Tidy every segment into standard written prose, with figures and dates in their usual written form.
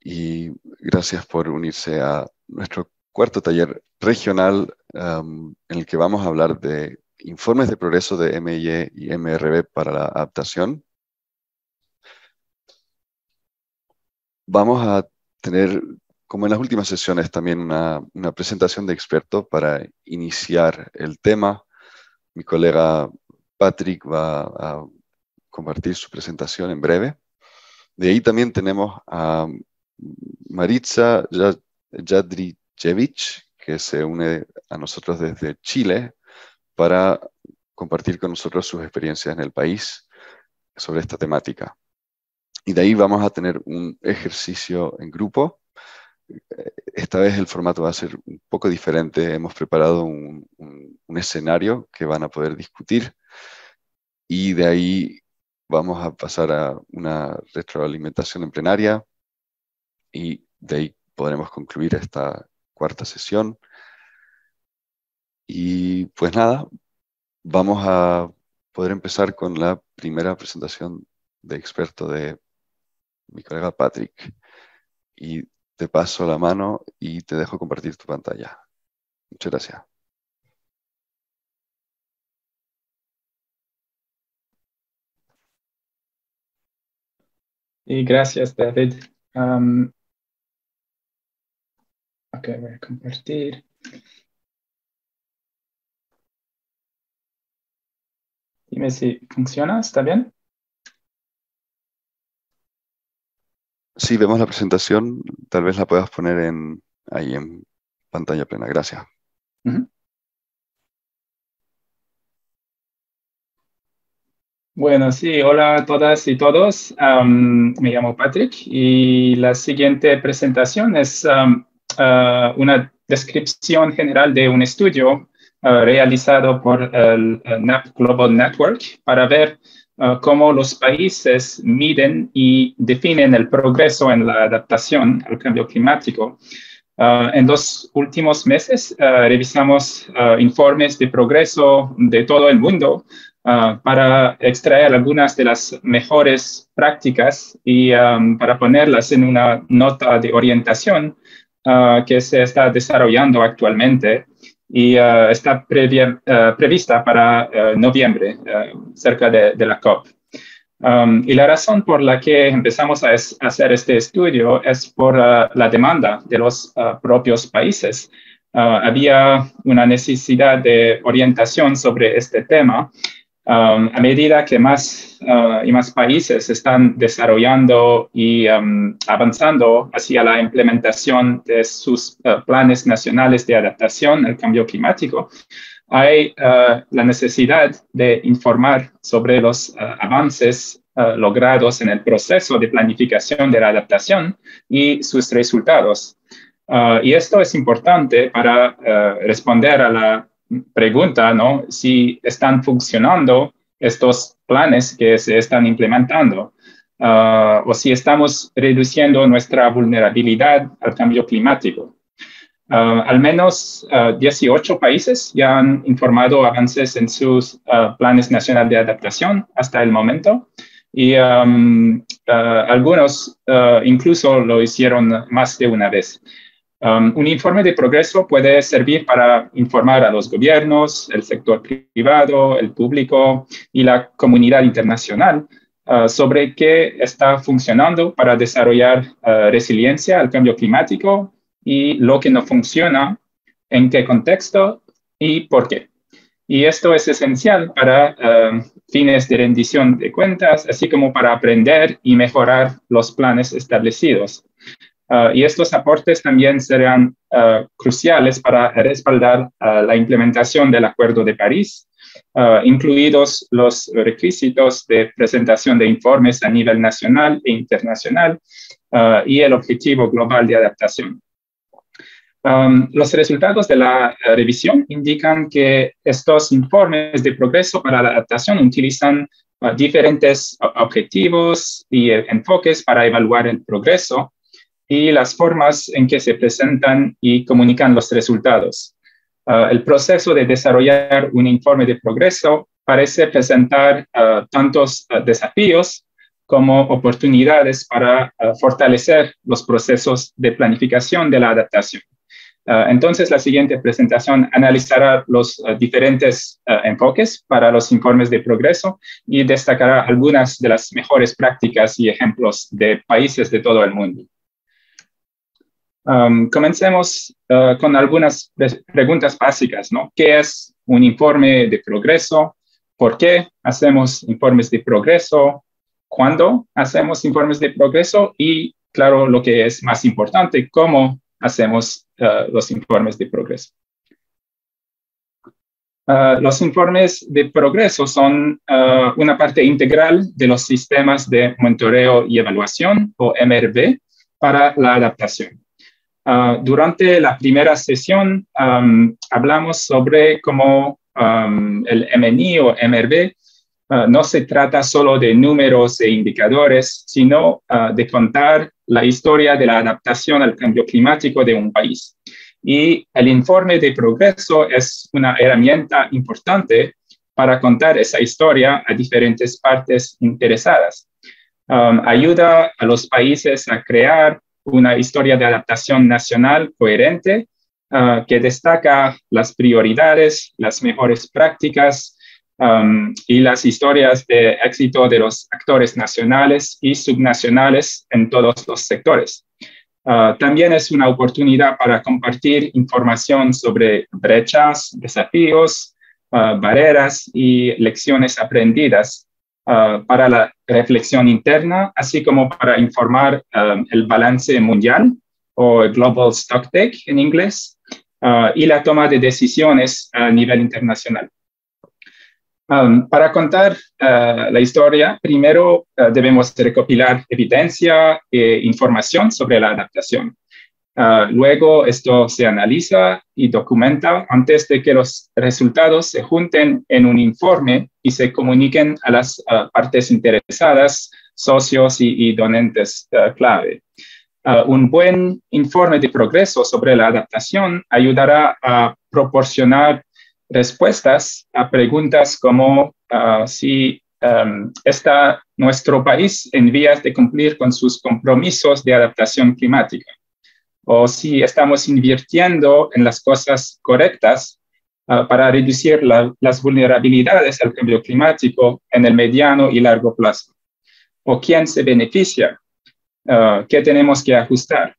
y gracias por unirse a nuestro cuarto taller regional en el que vamos a hablar de informes de progreso de MIE y MRB para la adaptación. Vamos a tener, como en las últimas sesiones, también una presentación de experto para iniciar el tema. Mi colega Patrick va a compartir su presentación en breve. De ahí también tenemos a Maritza Jadrijevic, que se une a nosotros desde Chile para compartir con nosotros sus experiencias en el país sobre esta temática. Y de ahí vamos a tener un ejercicio en grupo. Esta vez el formato va a ser un poco diferente. Hemos preparado un escenario que van a poder discutir y de ahí vamos a pasar a una retroalimentación en plenaria y de ahí podremos concluir esta cuarta sesión. Y pues nada, vamos a poder empezar con la primera presentación de experto de mi colega Patrick. Y te paso la mano y te dejo compartir tu pantalla. Muchas gracias. Y gracias, David. Ok, voy a compartir. Dime si funciona, ¿está bien? Sí, vemos la presentación. Tal vez la puedas poner ahí en pantalla plena. Gracias. Bueno, sí, hola a todas y todos. Me llamo Patrick y la siguiente presentación es una descripción general de un estudio realizado por el NAP Global Network para ver cómo los países miden y definen el progreso en la adaptación al cambio climático. En los últimos meses revisamos informes de progreso de todo el mundo para extraer algunas de las mejores prácticas y para ponerlas en una nota de orientación que se está desarrollando actualmente y está prevista para noviembre, cerca de la COP. Y la razón por la que empezamos a hacer este estudio es por la demanda de los propios países. Había una necesidad de orientación sobre este tema a medida que más y más países están desarrollando y avanzando hacia la implementación de sus planes nacionales de adaptación al cambio climático. Hay la necesidad de informar sobre los avances logrados en el proceso de planificación de la adaptación y sus resultados. Y esto es importante para responder a la pregunta, ¿no? Si están funcionando estos planes que se están implementando o si estamos reduciendo nuestra vulnerabilidad al cambio climático. Al menos 18 países ya han informado avances en sus planes nacionales de adaptación hasta el momento y algunos incluso lo hicieron más de una vez. Un informe de progreso puede servir para informar a los gobiernos, el sector privado, el público y la comunidad internacional sobre qué está funcionando para desarrollar resiliencia al cambio climático y lo que no funciona, en qué contexto y por qué. Y esto es esencial para fines de rendición de cuentas, así como para aprender y mejorar los planes establecidos. Y estos aportes también serán cruciales para respaldar la implementación del Acuerdo de París, incluidos los requisitos de presentación de informes a nivel nacional e internacional y el objetivo global de adaptación. Los resultados de la revisión indican que estos informes de progreso para la adaptación utilizan diferentes objetivos y enfoques para evaluar el progreso y las formas en que se presentan y comunican los resultados. El proceso de desarrollar un informe de progreso parece presentar tantos desafíos como oportunidades para fortalecer los procesos de planificación de la adaptación. Entonces, la siguiente presentación analizará los diferentes enfoques para los informes de progreso y destacará algunas de las mejores prácticas y ejemplos de países de todo el mundo. Comencemos con algunas preguntas básicas, ¿no? ¿Qué es un informe de progreso? ¿Por qué hacemos informes de progreso? ¿Cuándo hacemos informes de progreso? Y, claro, lo que es más importante, ¿cómo hacemos los informes de progreso? Los informes de progreso son una parte integral de los sistemas de monitoreo y evaluación, o MRV, para la adaptación. Durante la primera sesión hablamos sobre cómo el MNI o MRV no se trata solo de números e indicadores, sino de contar la historia de la adaptación al cambio climático de un país. Y el informe de progreso es una herramienta importante para contar esa historia a diferentes partes interesadas. Ayuda a los países a crear una historia de adaptación nacional coherente que destaca las prioridades, las mejores prácticas y las historias de éxito de los actores nacionales y subnacionales en todos los sectores. También es una oportunidad para compartir información sobre brechas, desafíos, barreras y lecciones aprendidas para la reflexión interna, así como para informar el balance mundial o Global Stocktake en inglés y la toma de decisiones a nivel internacional. Para contar la historia, primero debemos recopilar evidencia e información sobre la adaptación. Luego esto se analiza y documenta antes de que los resultados se junten en un informe y se comuniquen a las partes interesadas, socios y donantes clave. Un buen informe de progreso sobre la adaptación ayudará a proporcionar respuestas a preguntas como si está nuestro país en vías de cumplir con sus compromisos de adaptación climática, o si estamos invirtiendo en las cosas correctas para reducir las vulnerabilidades al cambio climático en el mediano y largo plazo, o quién se beneficia, qué tenemos que ajustar.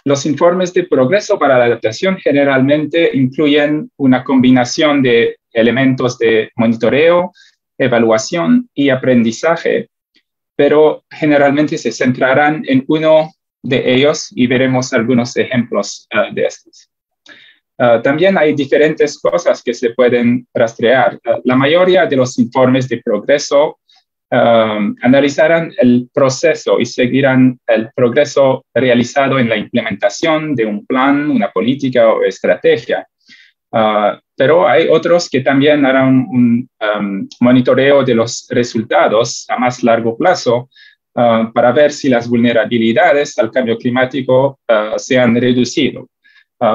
Los informes de progreso para la adaptación generalmente incluyen una combinación de elementos de monitoreo, evaluación y aprendizaje, pero generalmente se centrarán en uno de ellos y veremos algunos ejemplos de estos. También hay diferentes cosas que se pueden rastrear. La mayoría de los informes de progreso analizarán el proceso y seguirán el progreso realizado en la implementación de un plan, una política o estrategia. Pero hay otros que también harán un monitoreo de los resultados a más largo plazo para ver si las vulnerabilidades al cambio climático se han reducido.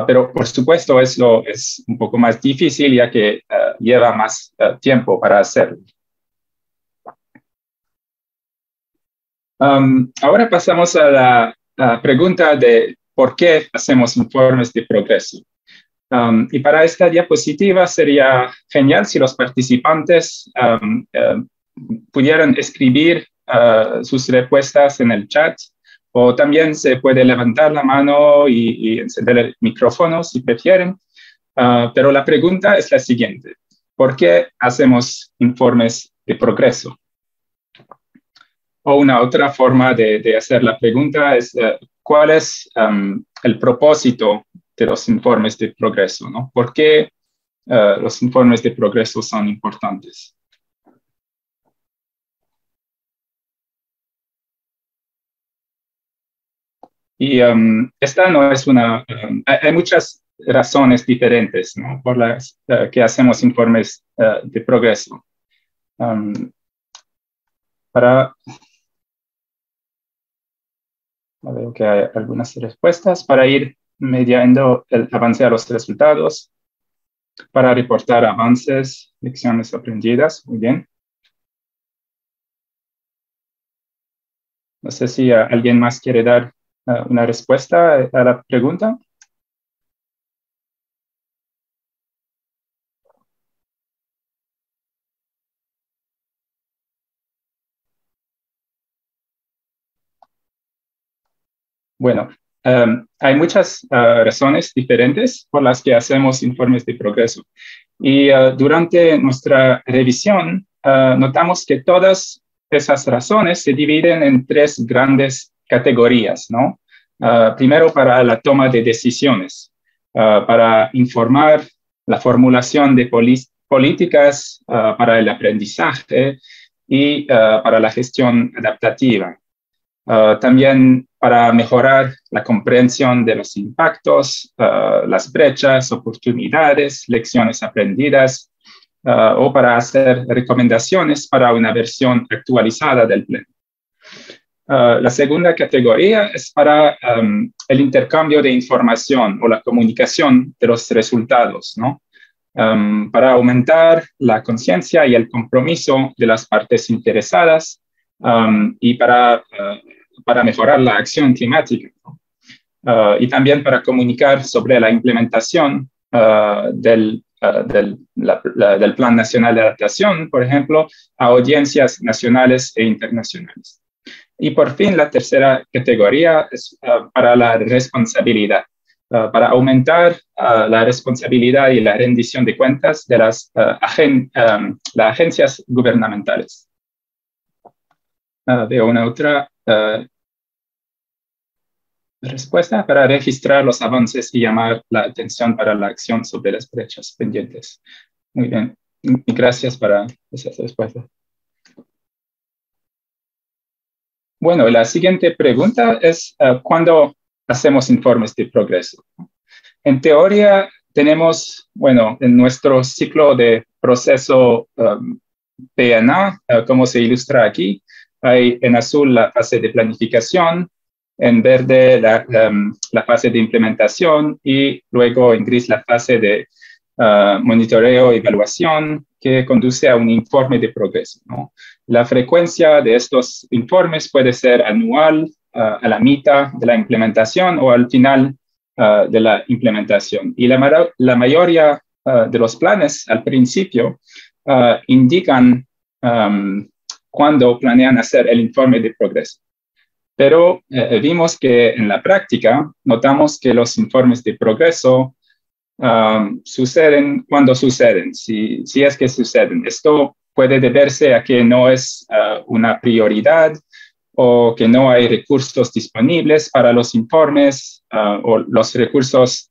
Pero por supuesto eso es un poco más difícil ya que lleva más tiempo para hacerlo. Ahora pasamos a la pregunta de por qué hacemos informes de progreso. Y para esta diapositiva sería genial si los participantes pudieran escribir sus respuestas en el chat, o también se puede levantar la mano y encender el micrófono si prefieren. Pero la pregunta es la siguiente: ¿por qué hacemos informes de progreso? O una otra forma de hacer la pregunta es ¿cuál es el propósito de los informes de progreso, ¿no? ¿Por qué los informes de progreso son importantes? Y esta no es una... hay muchas razones diferentes, ¿no?, por las que hacemos informes de progreso. Veo que hay algunas respuestas para ir mediando el avance a los resultados, para reportar avances, lecciones aprendidas, muy bien. No sé si alguien más quiere dar una respuesta a la pregunta. Bueno, hay muchas razones diferentes por las que hacemos informes de progreso. Y durante nuestra revisión, notamos que todas esas razones se dividen en tres grandes categorías, ¿no? Primero, para la toma de decisiones, para informar la formulación de políticas para el aprendizaje y para la gestión adaptativa. También para mejorar la comprensión de los impactos, las brechas, oportunidades, lecciones aprendidas, o para hacer recomendaciones para una versión actualizada del plan. La segunda categoría es para el intercambio de información o la comunicación de los resultados, ¿no? Para aumentar la conciencia y el compromiso de las partes interesadas y para mejorar la acción climática, ¿no? Y también para comunicar sobre la implementación del Plan Nacional de Adaptación, por ejemplo, a audiencias nacionales e internacionales. Y por fin, la tercera categoría es para la responsabilidad, para aumentar la responsabilidad y la rendición de cuentas de las agencias gubernamentales. Veo una otra respuesta: para registrar los avances y llamar la atención para la acción sobre las brechas pendientes. Muy bien, y gracias para esas respuestas. Bueno, la siguiente pregunta es, ¿cuándo hacemos informes de progreso? En teoría, tenemos, bueno, en nuestro ciclo de proceso PNA, como se ilustra aquí, hay en azul la fase de planificación, en verde la fase de implementación y luego en gris la fase de monitoreo y evaluación que conduce a un informe de progreso, ¿no? La frecuencia de estos informes puede ser anual, a la mitad de la implementación o al final de la implementación. Y la mayoría de los planes al principio indican cuándo planean hacer el informe de progreso. Pero vimos que en la práctica notamos que los informes de progreso suceden cuando suceden, si es que suceden. Esto puede deberse a que no es una prioridad o que no hay recursos disponibles para los informes o los recursos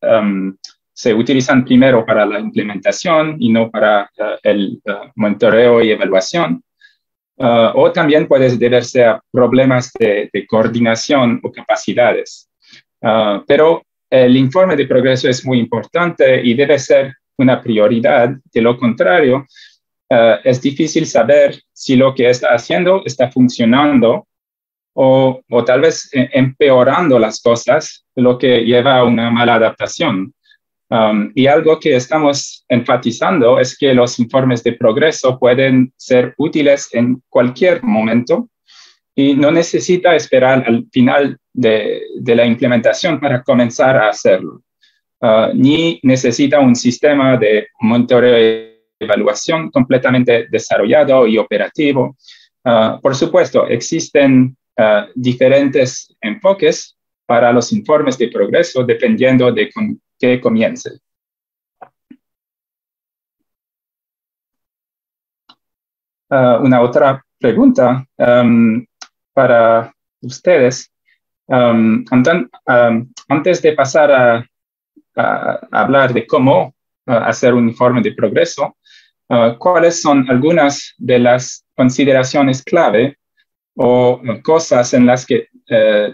se utilizan primero para la implementación y no para el monitoreo y evaluación. O también puede deberse a problemas de coordinación o capacidades. Pero el informe de progreso es muy importante y debe ser una prioridad. De lo contrario, es difícil saber si lo que está haciendo está funcionando o tal vez empeorando las cosas, lo que lleva a una mala adaptación. Y algo que estamos enfatizando es que los informes de progreso pueden ser útiles en cualquier momento y no necesita esperar al final de la implementación para comenzar a hacerlo. Ni necesita un sistema de monitoreo y evaluación completamente desarrollado y operativo. Por supuesto, existen diferentes enfoques para los informes de progreso dependiendo de con qué comience. Una otra pregunta para ustedes. Antes de pasar a hablar de cómo hacer un informe de progreso, ¿cuáles son algunas de las consideraciones clave o cosas en las que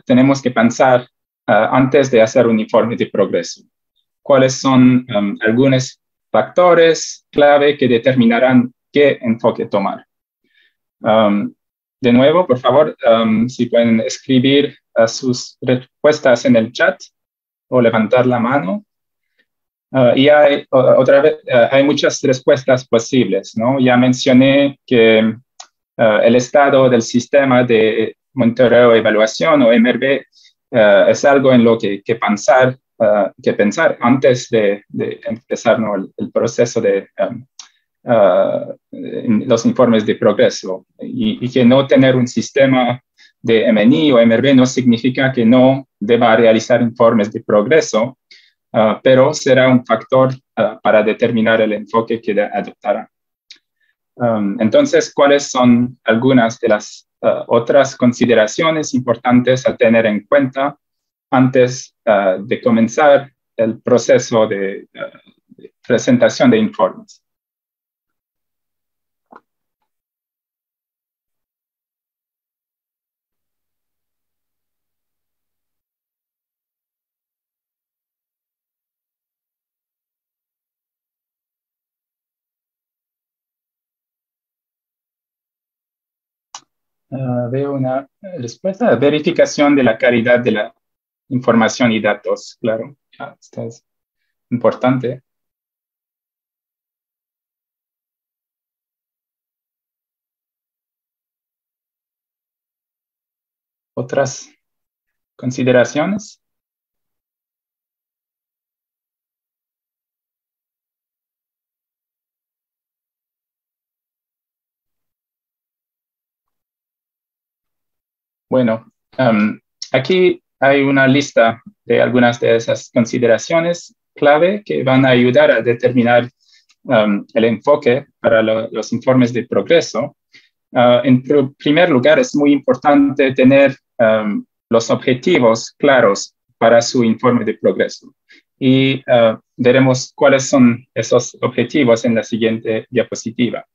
tenemos que pensar antes de hacer un informe de progreso? ¿Cuáles son algunos factores clave que determinarán qué enfoque tomar? De nuevo, por favor, si pueden escribir sus respuestas en el chat o levantar la mano. Y otra vez, hay muchas respuestas posibles, ¿no? Ya mencioné que el estado del sistema de monitoreo, evaluación o MRV es algo en lo que pensar antes de empezar, ¿no?, el proceso de los informes de progreso, y que no tener un sistema de MNI o MRV no significa que no deba realizar informes de progreso, pero será un factor para determinar el enfoque que adoptará. Entonces, ¿cuáles son algunas de las otras consideraciones importantes a tener en cuenta antes de comenzar el proceso de presentación de informes? Veo una respuesta: verificación de la calidad de la información y datos. Claro, esto es importante. ¿Otras consideraciones? Bueno, aquí hay una lista de algunas de esas consideraciones clave que van a ayudar a determinar el enfoque para los informes de progreso. En primer lugar, es muy importante tener los objetivos claros para su informe de progreso. Y veremos cuáles son esos objetivos en la siguiente diapositiva.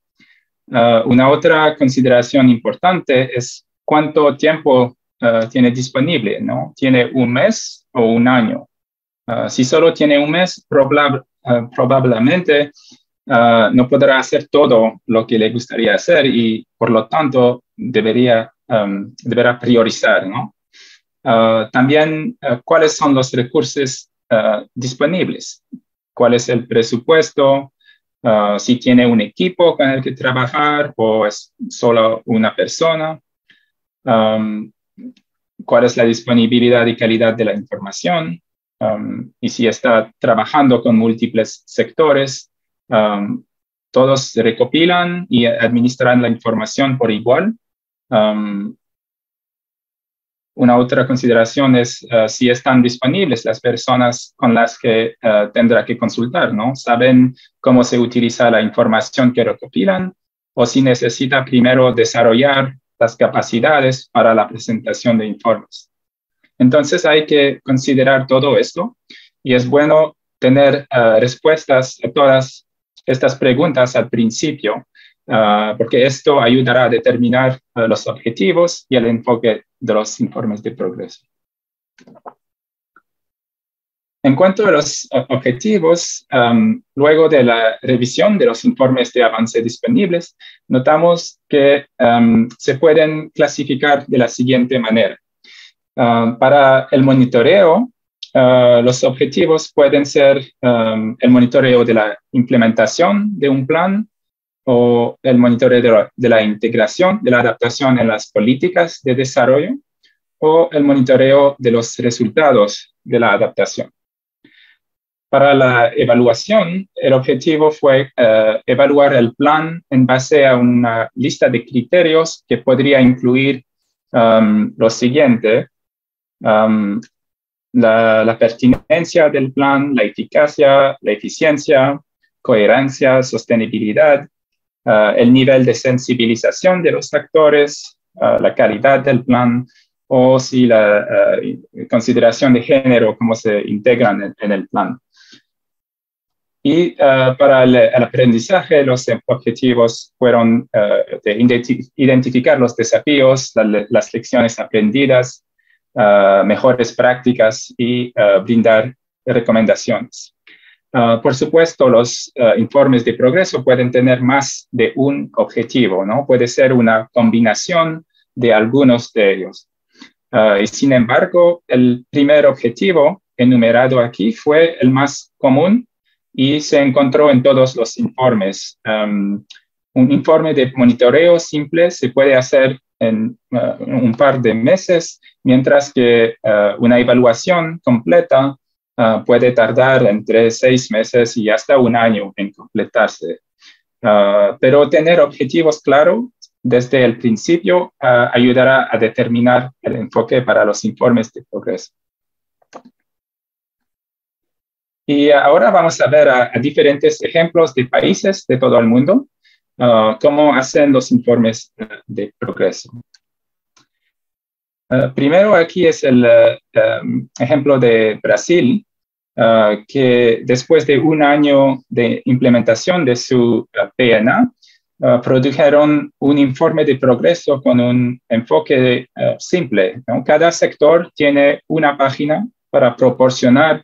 Una otra consideración importante es cuánto tiempo tiene disponible, ¿no? ¿Tiene un mes o un año? Si solo tiene un mes, probablemente no podrá hacer todo lo que le gustaría hacer, y por lo tanto deberá priorizar, ¿no? También, ¿cuáles son los recursos disponibles? ¿Cuál es el presupuesto? Si tiene un equipo con el que trabajar o es solo una persona. ¿Cuál es la disponibilidad y calidad de la información? Y si está trabajando con múltiples sectores, todos recopilan y administran la información por igual. Una otra consideración es si están disponibles las personas con las que tendrá que consultar, ¿no? ¿Saben cómo se utiliza la información que recopilan? O si necesita primero desarrollar las capacidades para la presentación de informes. Entonces hay que considerar todo esto, y es bueno tener respuestas a todas estas preguntas al principio, porque esto ayudará a determinar los objetivos y el enfoque de los informes de progreso. En cuanto a los objetivos, luego de la revisión de los informes de avance disponibles, notamos que se pueden clasificar de la siguiente manera. Para el monitoreo, los objetivos pueden ser el monitoreo de la implementación de un plan, o el monitoreo de la integración, de la adaptación en las políticas de desarrollo, o el monitoreo de los resultados de la adaptación. Para la evaluación, el objetivo fue evaluar el plan en base a una lista de criterios que podría incluir lo siguiente: la pertinencia del plan, la eficacia, la eficiencia, coherencia, sostenibilidad, el nivel de sensibilización de los actores, la calidad del plan, o si la consideración de género, cómo se integran en el plan. Y para el aprendizaje, los objetivos fueron de identificar los desafíos, las lecciones aprendidas, mejores prácticas y brindar recomendaciones. Por supuesto, los informes de progreso pueden tener más de un objetivo, ¿no? Puede ser una combinación de algunos de ellos. Y sin embargo, el primer objetivo enumerado aquí fue el más común y se encontró en todos los informes. Un informe de monitoreo simple se puede hacer en un par de meses, mientras que una evaluación completa puede tardar entre 6 meses y hasta un año en completarse. Pero tener objetivos claros desde el principio ayudará a determinar el enfoque para los informes de progreso. Y ahora vamos a ver a diferentes ejemplos de países de todo el mundo, cómo hacen los informes de progreso. Primero aquí es el ejemplo de Brasil, que después de un año de implementación de su PNA, produjeron un informe de progreso con un enfoque simple, ¿no? Cada sector tiene una página para proporcionar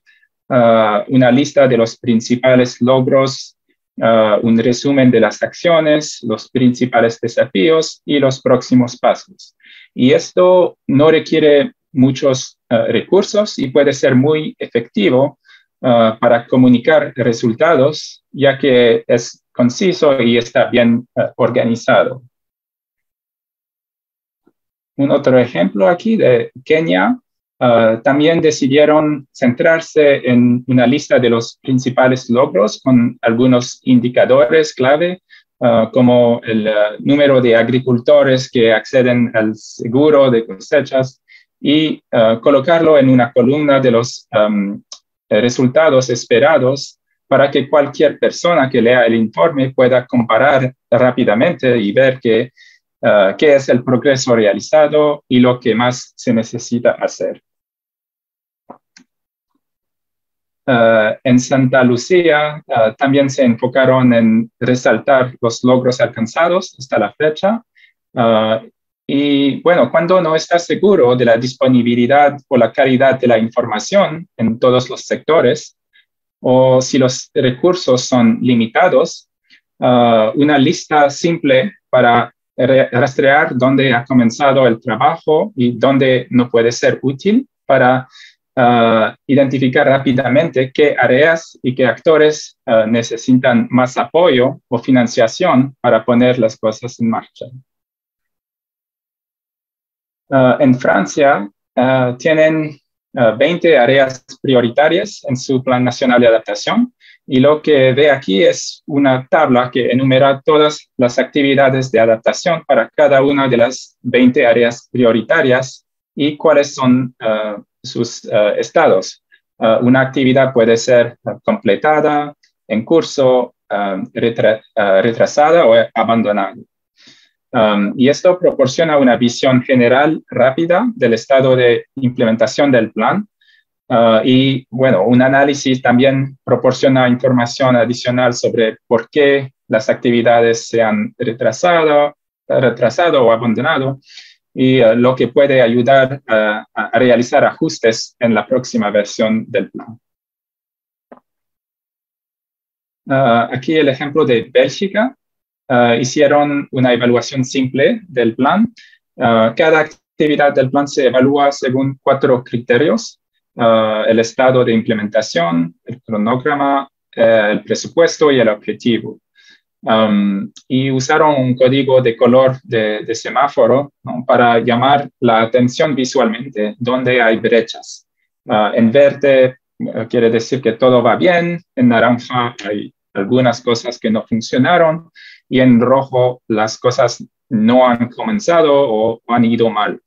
una lista de los principales logros, un resumen de las acciones, los principales desafíos y los próximos pasos. Y esto no requiere muchos recursos y puede ser muy efectivo para comunicar resultados, ya que es conciso y está bien organizado. Un otro ejemplo aquí de Kenia. También decidieron centrarse en una lista de los principales logros con algunos indicadores clave, como el número de agricultores que acceden al seguro de cosechas y colocarlo en una columna de los resultados esperados para que cualquier persona que lea el informe pueda comparar rápidamente y ver qué es el progreso realizado y lo que más se necesita hacer. En Santa Lucía también se enfocaron en resaltar los logros alcanzados hasta la fecha. Y bueno, cuando no estás seguro de la disponibilidad o la calidad de la información en todos los sectores, o si los recursos son limitados, una lista simple para rastrear dónde ha comenzado el trabajo y dónde no puede ser útil para identificar rápidamente qué áreas y qué actores necesitan más apoyo o financiación para poner las cosas en marcha. En Francia tienen 20 áreas prioritarias en su Plan Nacional de Adaptación, y lo que ve aquí es una tabla que enumera todas las actividades de adaptación para cada una de las 20 áreas prioritarias y cuáles son sus estados. Una actividad puede ser completada, en curso, retrasada o abandonada. Y esto proporciona una visión general rápida del estado de implementación del plan. Y bueno, un análisis también proporciona información adicional sobre por qué las actividades se han retrasado o abandonado, y lo que puede ayudar a realizar ajustes en la próxima versión del plan. Aquí el ejemplo de Bélgica. Hicieron una evaluación simple del plan. Cada actividad del plan se evalúa según 4 criterios: el estado de implementación, el cronograma, el presupuesto y el objetivo. Y usaron un código de color de semáforo, ¿no?, para llamar la atención visualmente donde hay brechas. En verde quiere decir que todo va bien, en naranja hay algunas cosas que no funcionaron, y en rojo las cosas no han comenzado o han ido mal.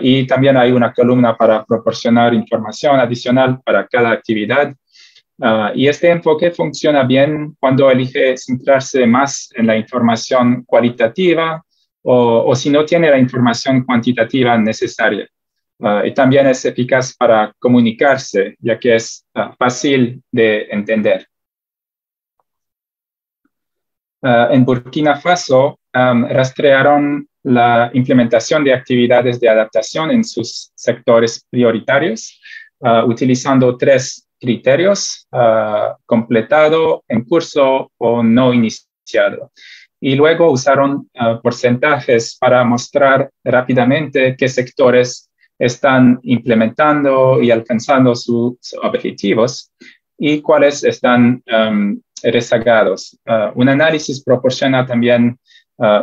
Y también hay una columna para proporcionar información adicional para cada actividad. Y este enfoque funciona bien cuando elige centrarse más en la información cualitativa o si no tiene la información cuantitativa necesaria. Y también es eficaz para comunicarse, ya que es fácil de entender. En Burkina Faso rastrearon la implementación de actividades de adaptación en sus sectores prioritarios, utilizando 3 criterios: completado, en curso o no iniciado. Y luego usaron porcentajes para mostrar rápidamente qué sectores están implementando y alcanzando sus objetivos y cuáles están rezagados. Un análisis proporciona también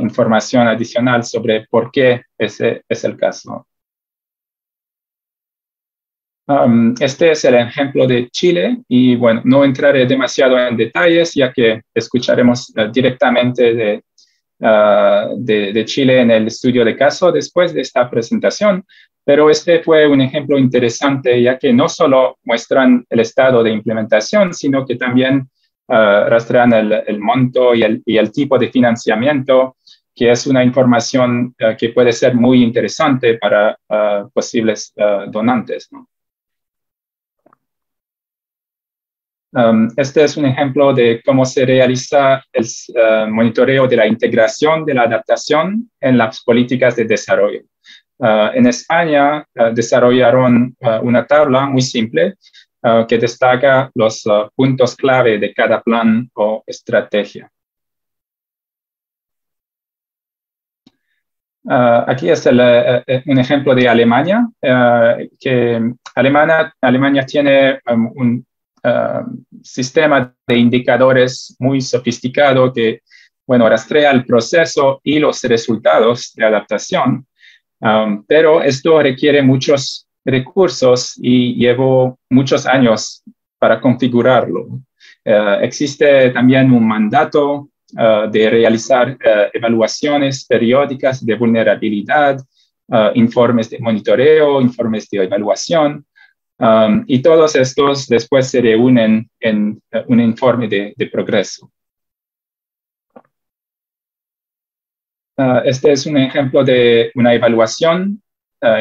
información adicional sobre por qué ese es el caso. Este es el ejemplo de Chile y bueno, no entraré demasiado en detalles ya que escucharemos directamente de Chile en el estudio de caso después de esta presentación, pero este fue un ejemplo interesante ya que no solo muestran el estado de implementación, sino que también rastrean el monto y el tipo de financiamiento, que es una información que puede ser muy interesante para posibles donantes, ¿no? Este es un ejemplo de cómo se realiza el monitoreo de la integración de la adaptación en las políticas de desarrollo. En España desarrollaron una tabla muy simple que destaca los puntos clave de cada plan o estrategia. Aquí es un ejemplo de Alemania, que Alemania tiene un sistema de indicadores muy sofisticado que, bueno, rastrea el proceso y los resultados de adaptación, pero esto requiere muchos recursos y llevó muchos años para configurarlo. Existe también un mandato de realizar evaluaciones periódicas de vulnerabilidad, informes de monitoreo, informes de evaluación, y todos estos después se reúnen en un informe de progreso. Este es un ejemplo de una evaluación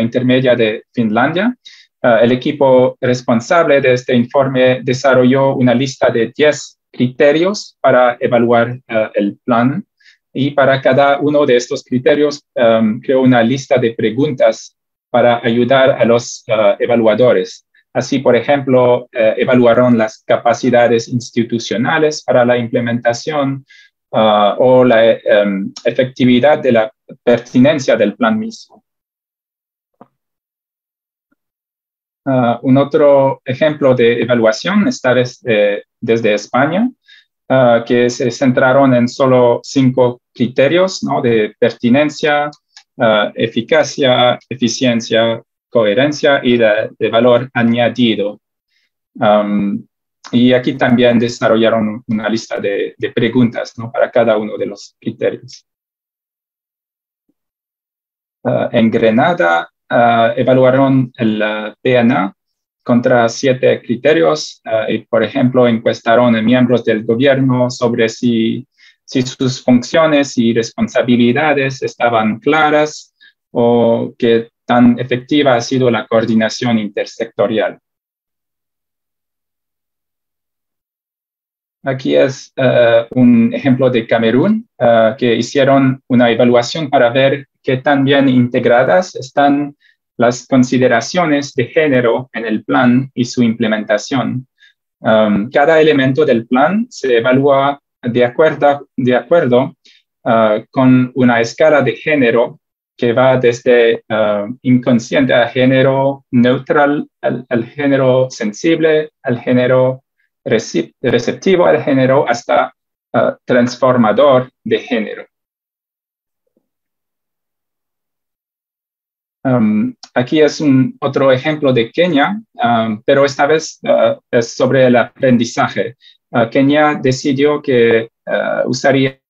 intermedia de Finlandia. El equipo responsable de este informe desarrolló una lista de 10 criterios para evaluar el plan y para cada uno de estos criterios creó una lista de preguntas para ayudar a los evaluadores. Así, por ejemplo, evaluaron las capacidades institucionales para la implementación o la efectividad de la pertinencia del plan mismo. Un otro ejemplo de evaluación, esta vez desde España, que se centraron en solo 5 criterios, ¿no? De pertinencia, eficacia, eficiencia, coherencia y de valor añadido. Y aquí también desarrollaron una lista de preguntas, ¿no? Para cada uno de los criterios. En Grenada evaluaron el PNA contra 7 criterios y, por ejemplo, encuestaron a miembros del gobierno sobre si sus funciones y responsabilidades estaban claras o qué tan efectiva ha sido la coordinación intersectorial. Aquí es un ejemplo de Camerún, que hicieron una evaluación para ver qué tan bien integradas están las consideraciones de género en el plan y su implementación. Cada elemento del plan se evalúa de acuerdo con una escala de género que va desde inconsciente al género neutral, al género sensible, al género receptivo al género hasta transformador de género. Aquí es otro ejemplo de Kenia, pero esta vez es sobre el aprendizaje. Kenia decidió que usaría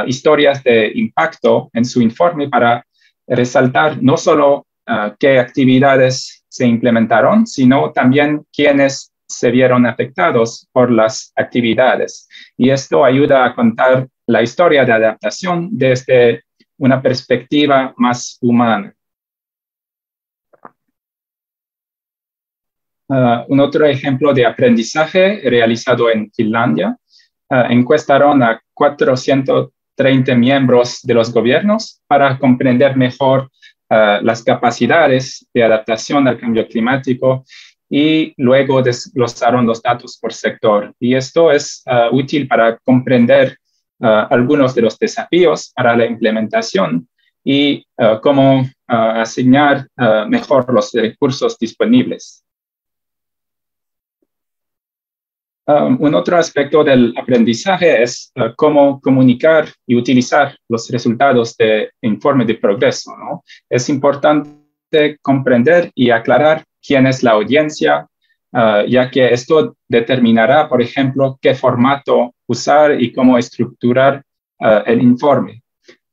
historias de impacto en su informe para resaltar no solo qué actividades se implementaron, sino también quiénes se vieron afectados por las actividades. Y esto ayuda a contar la historia de adaptación desde una perspectiva más humana. Un otro ejemplo de aprendizaje realizado en Finlandia. Encuestaron a 430 miembros de los gobiernos para comprender mejor las capacidades de adaptación al cambio climático y luego desglosaron los datos por sector. Y esto es útil para comprender algunos de los desafíos para la implementación y cómo asignar mejor los recursos disponibles. Un otro aspecto del aprendizaje es cómo comunicar y utilizar los resultados de informe de progreso, ¿no? Es importante comprender y aclarar quién es la audiencia, ya que esto determinará, por ejemplo, qué formato usar y cómo estructurar el informe.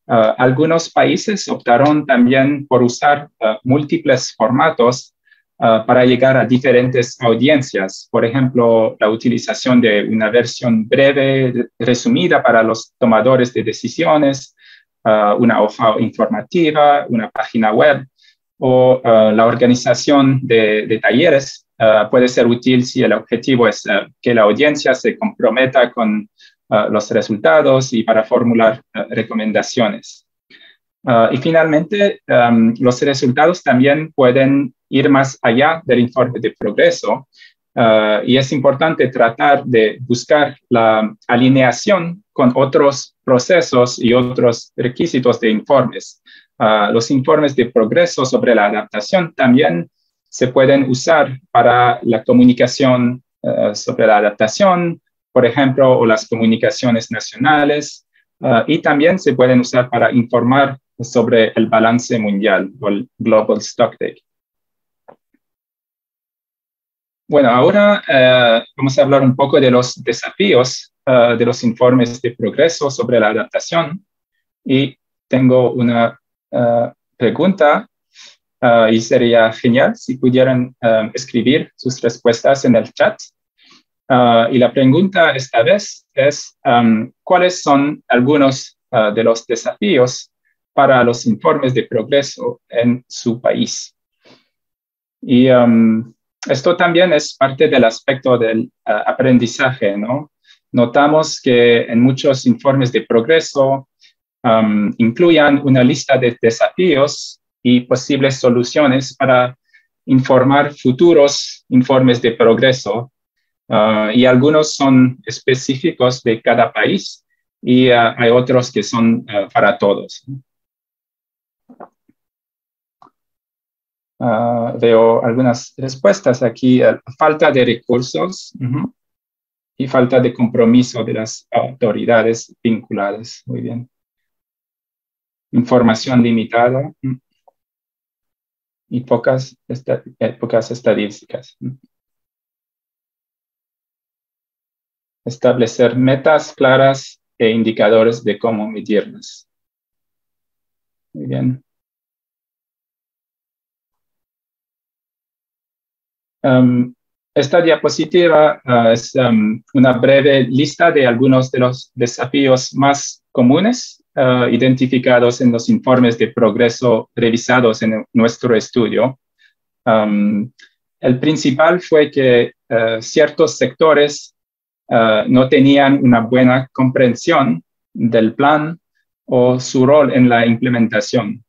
Algunos países optaron también por usar múltiples formatos para llegar a diferentes audiencias. Por ejemplo, la utilización de una versión breve, resumida para los tomadores de decisiones, una hoja informativa, una página web o la organización de talleres puede ser útil si el objetivo es que la audiencia se comprometa con los resultados y para formular recomendaciones. Y finalmente, los resultados también pueden ir más allá del informe de progreso y es importante tratar de buscar la alineación con otros procesos y otros requisitos de informes. Los informes de progreso sobre la adaptación también se pueden usar para la comunicación sobre la adaptación, por ejemplo, o las comunicaciones nacionales, y también se pueden usar para informar sobre el balance mundial o el Global Stocktake. Bueno, ahora vamos a hablar un poco de los desafíos de los informes de progreso sobre la adaptación. Y tengo una pregunta y sería genial si pudieran escribir sus respuestas en el chat. Y la pregunta esta vez es, ¿cuáles son algunos de los desafíos para los informes de progreso en su país? Y esto también es parte del aspecto del aprendizaje, ¿no? Notamos que en muchos informes de progreso incluyan una lista de desafíos y posibles soluciones para informar futuros informes de progreso. Y algunos son específicos de cada país y hay otros que son para todos. Veo algunas respuestas aquí. Falta de recursos y falta de compromiso de las autoridades vinculadas. Muy bien. Información limitada y pocas estadísticas. Establecer metas claras e indicadores de cómo medirlas. Muy bien. Esta diapositiva es una breve lista de algunos de los desafíos más comunes identificados en los informes de progreso revisados en nuestro estudio. El principal fue que ciertos sectores no tenían una buena comprensión del plan o su rol en la implementación.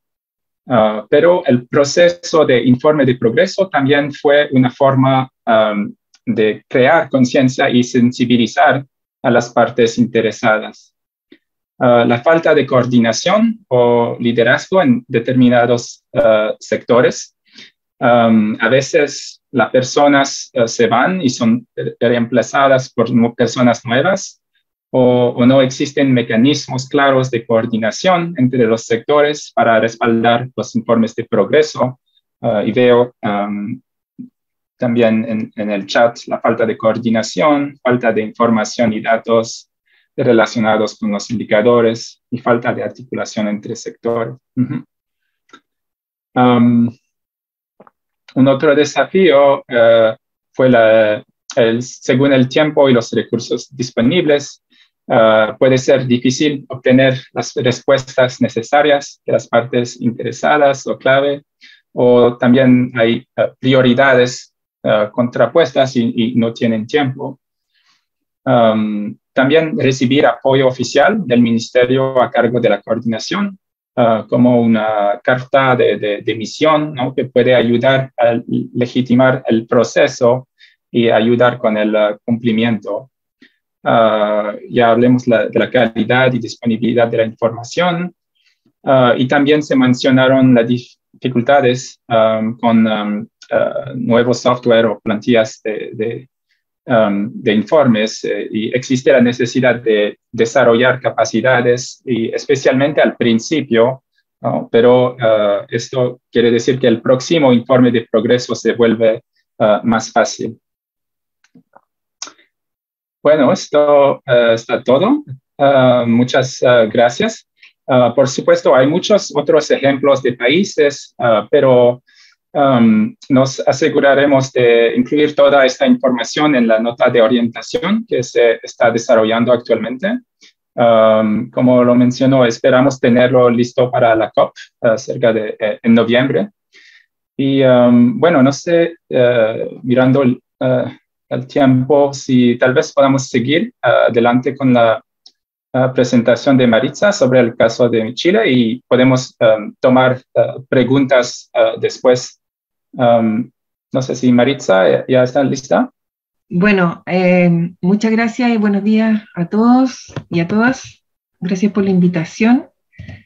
Pero el proceso de informe de progreso también fue una forma de crear conciencia y sensibilizar a las partes interesadas. La falta de coordinación o liderazgo en determinados sectores. A veces las personas se van y son reemplazadas por personas nuevas o no existen mecanismos claros de coordinación entre los sectores para respaldar los informes de progreso. Y veo también en el chat la falta de coordinación, falta de información y datos relacionados con los indicadores y falta de articulación entre sectores. Un otro desafío fue según el tiempo y los recursos disponibles, puede ser difícil obtener las respuestas necesarias de las partes interesadas o clave, o también hay prioridades contrapuestas y no tienen tiempo. También recibir apoyo oficial del ministerio a cargo de la coordinación, como una carta de misión, ¿no? Que puede ayudar a legitimar el proceso y ayudar con el cumplimiento. Ya hablemos de la calidad y disponibilidad de la información. Y también se mencionaron las dificultades con nuevo software o plantillas de de informes y existe la necesidad de desarrollar capacidades, y especialmente al principio, ¿no? Pero esto quiere decir que el próximo informe de progreso se vuelve más fácil. Bueno, esto está todo. Muchas gracias. Por supuesto, hay muchos otros ejemplos de países, pero nos aseguraremos de incluir toda esta información en la nota de orientación que se está desarrollando actualmente. Como lo mencionó, esperamos tenerlo listo para la COP cerca de en noviembre. Y bueno, no sé, mirando el tiempo, si tal vez podamos seguir adelante con la presentación de Maritza sobre el caso de Chile, y podemos tomar preguntas después. No sé si Maritza ya está lista. Bueno, muchas gracias y buenos días a todos y a todas. Gracias por la invitación.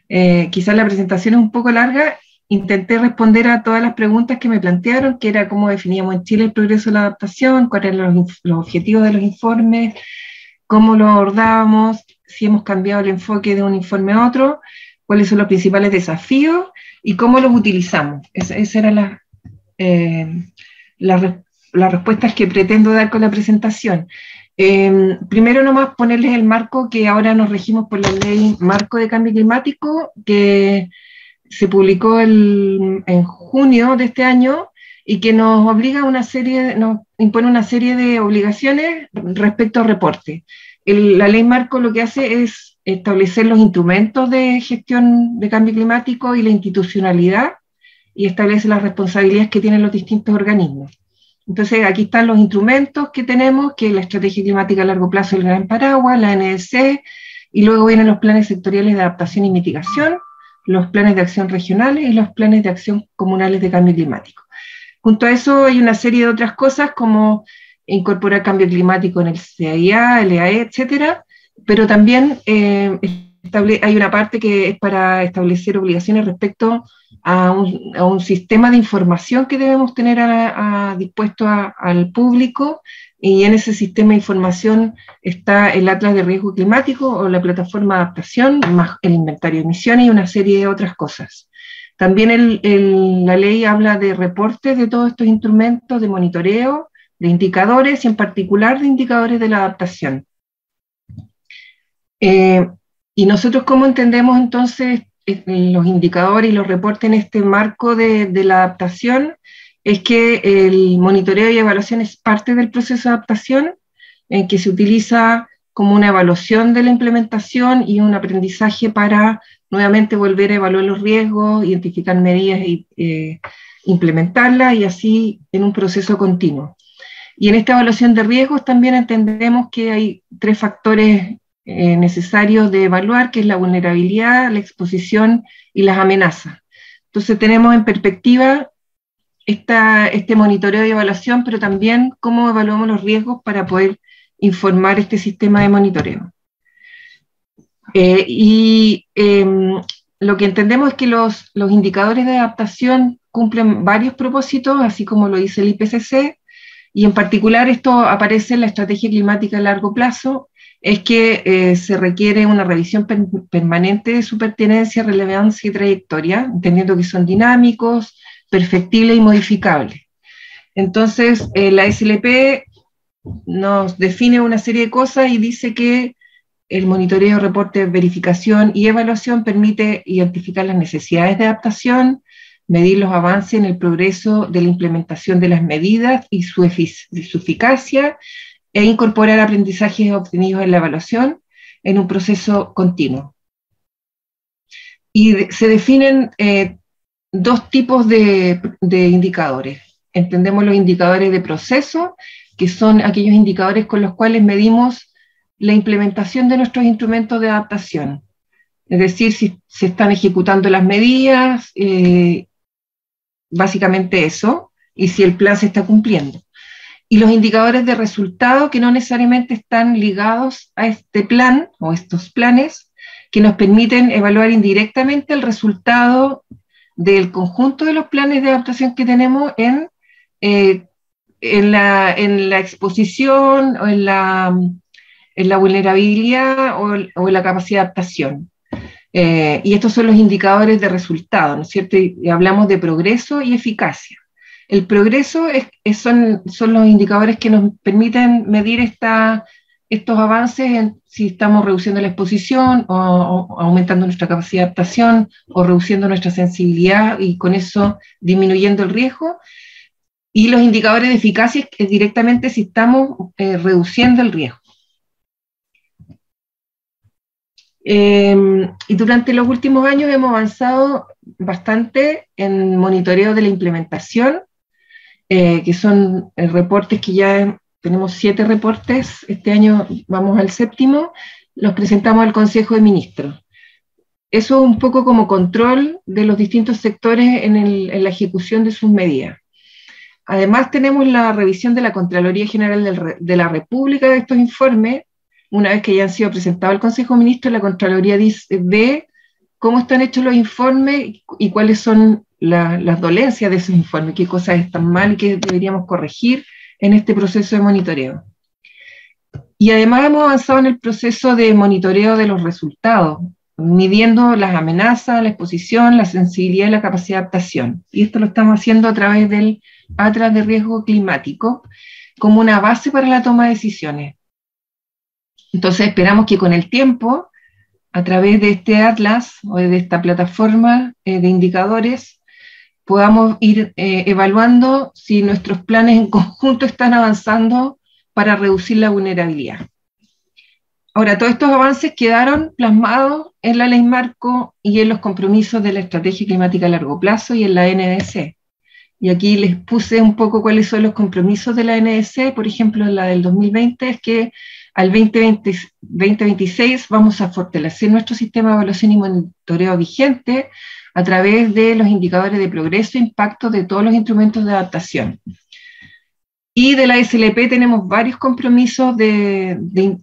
Quizás la presentación es un poco larga. Intenté responder a todas las preguntas que me plantearon, que era cómo definíamos en Chile el progreso de la adaptación, cuáles eran los objetivos de los informes, cómo lo abordábamos, si hemos cambiado el enfoque de un informe a otro, cuáles son los principales desafíos y cómo los utilizamos. Esas eran las respuestas que pretendo dar con la presentación. Primero nomás ponerles el marco que ahora nos regimos por la Ley Marco de Cambio Climático, que se publicó en junio de este año y que nos obliga a nos impone una serie de obligaciones respecto a reporte. La Ley Marco lo que hace es establecer los instrumentos de gestión de cambio climático y la institucionalidad, y establece las responsabilidades que tienen los distintos organismos. Entonces, aquí están los instrumentos que tenemos, que es la Estrategia Climática a Largo Plazo del Gran Paraguas, la NDC, y luego vienen los planes sectoriales de adaptación y mitigación, los planes de acción regionales y los planes de acción comunales de cambio climático. Junto a eso hay una serie de otras cosas como incorporar cambio climático en el CAIA, el EAE, etcétera, pero también hay una parte que es para establecer obligaciones respecto a un sistema de información que debemos tener dispuesto al público, y en ese sistema de información está el Atlas de Riesgo Climático o la Plataforma de Adaptación, más el inventario de emisiones y una serie de otras cosas. También la ley habla de reportes de todos estos instrumentos, de monitoreo, de indicadores y en particular de indicadores de la adaptación. Y nosotros, ¿cómo entendemos entonces los indicadores y los reportes en este marco de la adaptación? Es que el monitoreo y evaluación es parte del proceso de adaptación, en que se utiliza como una evaluación de la implementación y un aprendizaje para nuevamente volver a evaluar los riesgos, identificar medidas y implementarlas, y así en un proceso continuo. Y en esta evaluación de riesgos también entendemos que hay 3 factores necesarios de evaluar, que es la vulnerabilidad, la exposición y las amenazas. Entonces tenemos en perspectiva este monitoreo y evaluación, pero también cómo evaluamos los riesgos para poder informar este sistema de monitoreo. Lo que entendemos es que los indicadores de adaptación cumplen varios propósitos, así como lo dice el IPCC, y en particular esto aparece en la Estrategia Climática a Largo Plazo, es que se requiere una revisión permanente de su pertinencia, relevancia y trayectoria, entendiendo que son dinámicos, perfectibles y modificables. Entonces, la SLP nos define una serie de cosas y dice que el monitoreo, reporte, verificación y evaluación permite identificar las necesidades de adaptación, medir los avances en el progreso de la implementación de las medidas y su eficacia, e incorporar aprendizajes obtenidos en la evaluación en un proceso continuo. Y se definen 2 tipos de indicadores. Entendemos los indicadores de proceso, que son aquellos indicadores con los cuales medimos la implementación de nuestros instrumentos de adaptación. Es decir, si se están ejecutando las medidas, básicamente eso, y si el plan se está cumpliendo. Y los indicadores de resultado, que no necesariamente están ligados a este plan o estos planes, que nos permiten evaluar indirectamente el resultado del conjunto de los planes de adaptación que tenemos en en la exposición o en la vulnerabilidad o en la capacidad de adaptación. Y estos son los indicadores de resultado, ¿no es cierto? Y hablamos de progreso y eficacia. El progreso son los indicadores que nos permiten medir estos avances en si estamos reduciendo la exposición o aumentando nuestra capacidad de adaptación o reduciendo nuestra sensibilidad y con eso disminuyendo el riesgo. Y los indicadores de eficacia es directamente si estamos reduciendo el riesgo. Y durante los últimos años hemos avanzado bastante en monitoreo de la implementación, que son reportes que ya tenemos 7 reportes, este año vamos al 7º, los presentamos al Consejo de Ministros. Eso es un poco como control de los distintos sectores en la ejecución de sus medidas. Además tenemos la revisión de la Contraloría General de la República de estos informes. Una vez que ya han sido presentados al Consejo de Ministros, la Contraloría ve cómo están hechos los informes y cuáles son las dolencias de esos informes, qué cosas están mal y qué deberíamos corregir en este proceso de monitoreo. Y además hemos avanzado en el proceso de monitoreo de los resultados, midiendo las amenazas, la exposición, la sensibilidad y la capacidad de adaptación. Y esto lo estamos haciendo a través del Atlas de Riesgo Climático como una base para la toma de decisiones. Entonces esperamos que con el tiempo, a través de este atlas o de esta plataforma de indicadores, podamos ir evaluando si nuestros planes en conjunto están avanzando para reducir la vulnerabilidad. Ahora, todos estos avances quedaron plasmados en la Ley Marco y en los compromisos de la Estrategia Climática a Largo Plazo y en la NDC. Y aquí les puse un poco cuáles son los compromisos de la NDC. Por ejemplo, la del 2020 es que al 2026 vamos a fortalecer nuestro sistema de evaluación y monitoreo vigente a través de los indicadores de progreso e impacto de todos los instrumentos de adaptación. Y de la SLP tenemos varios compromisos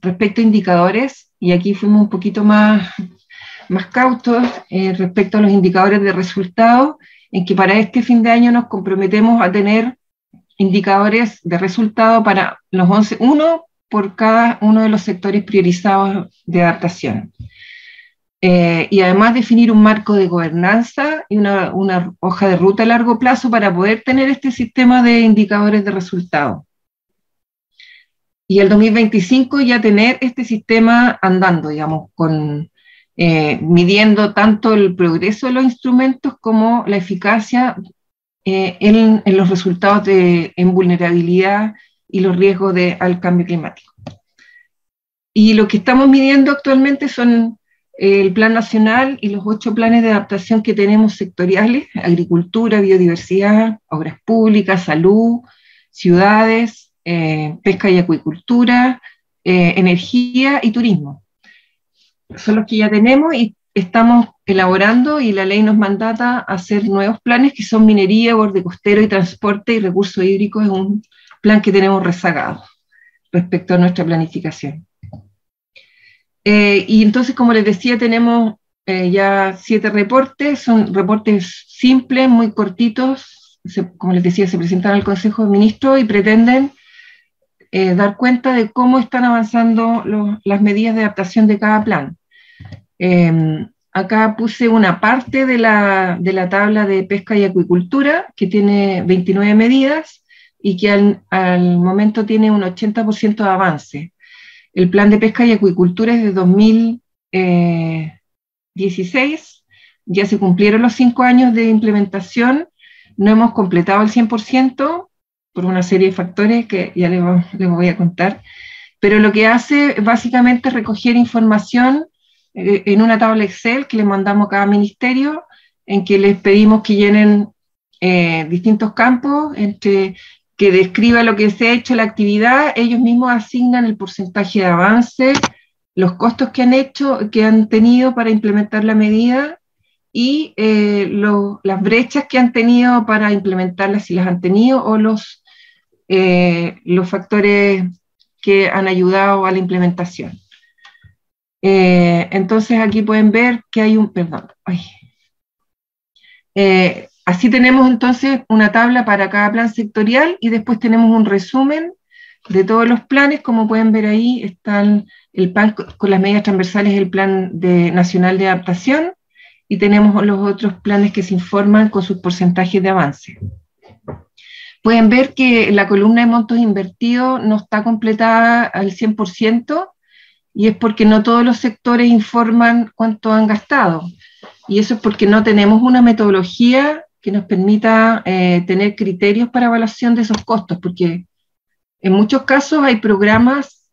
respecto a indicadores, y aquí fuimos un poquito más cautos respecto a los indicadores de resultados, en que para este fin de año nos comprometemos a tener indicadores de resultado para los 11, uno por cada uno de los sectores priorizados de adaptación. Y además definir un marco de gobernanza y una hoja de ruta a largo plazo para poder tener este sistema de indicadores de resultado. Y el 2025 ya tener este sistema andando, digamos, midiendo tanto el progreso de los instrumentos como la eficacia en los resultados en vulnerabilidad y los riesgos al cambio climático. Y lo que estamos midiendo actualmente son el Plan Nacional y los 8 planes de adaptación que tenemos sectoriales: agricultura, biodiversidad, obras públicas, salud, ciudades, pesca y acuicultura, energía y turismo. Son los que ya tenemos y estamos elaborando, y la ley nos mandata a hacer nuevos planes que son minería, borde costero y transporte y recursos hídricos. Es un plan que tenemos rezagado respecto a nuestra planificación. Y entonces, como les decía, tenemos ya 7 reportes, son reportes simples, muy cortitos, como les decía, se presentaron al Consejo de Ministros y pretenden dar cuenta de cómo están avanzando las medidas de adaptación de cada plan. Acá puse una parte de la tabla de pesca y acuicultura, que tiene 29 medidas y que al momento tiene un 80% de avance. El plan de pesca y acuicultura es de 2016, ya se cumplieron los 5 años de implementación, no hemos completado el 100% por una serie de factores que ya les voy a contar, pero lo que hace básicamente es recoger información en una tabla Excel que le mandamos a cada ministerio, en que les pedimos que llenen distintos campos, que describa lo que se ha hecho, la actividad. Ellos mismos asignan el porcentaje de avance, los costos que han tenido para implementar la medida y las brechas que han tenido para implementarlas, si las han tenido, o los factores que han ayudado a la implementación. Entonces aquí pueden ver que hay Así tenemos entonces una tabla para cada plan sectorial y después tenemos un resumen de todos los planes. Como pueden ver ahí, está el plan con las medidas transversales, el plan nacional de adaptación, y tenemos los otros planes que se informan con sus porcentajes de avance. Pueden ver que la columna de montos invertidos no está completada al 100%, y es porque no todos los sectores informan cuánto han gastado. Y eso es porque no tenemos una metodología que nos permita tener criterios para evaluación de esos costos, porque en muchos casos hay programas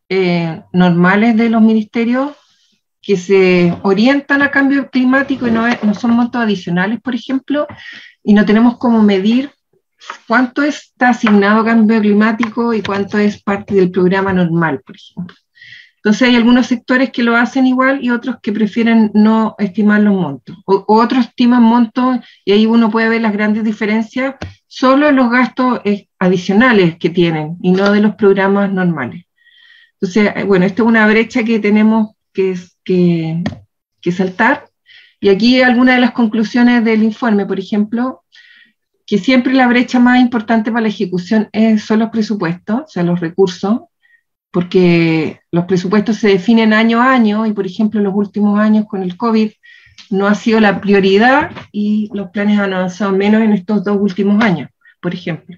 normales de los ministerios que se orientan a cambio climático y no son montos adicionales, por ejemplo, y no tenemos cómo medir cuánto está asignado a cambio climático y cuánto es parte del programa normal, por ejemplo. Entonces hay algunos sectores que lo hacen igual y otros que prefieren no estimar los montos. O otros estiman montos y ahí uno puede ver las grandes diferencias solo en los gastos adicionales que tienen y no de los programas normales. Entonces, bueno, esta es una brecha que tenemos que saltar. Y aquí algunas de las conclusiones del informe, por ejemplo, que siempre la brecha más importante para la ejecución son los presupuestos, o sea, los recursos, porque los presupuestos se definen año a año y, por ejemplo, en los últimos años con el COVID no ha sido la prioridad y los planes han avanzado menos en estos 2 últimos años, por ejemplo.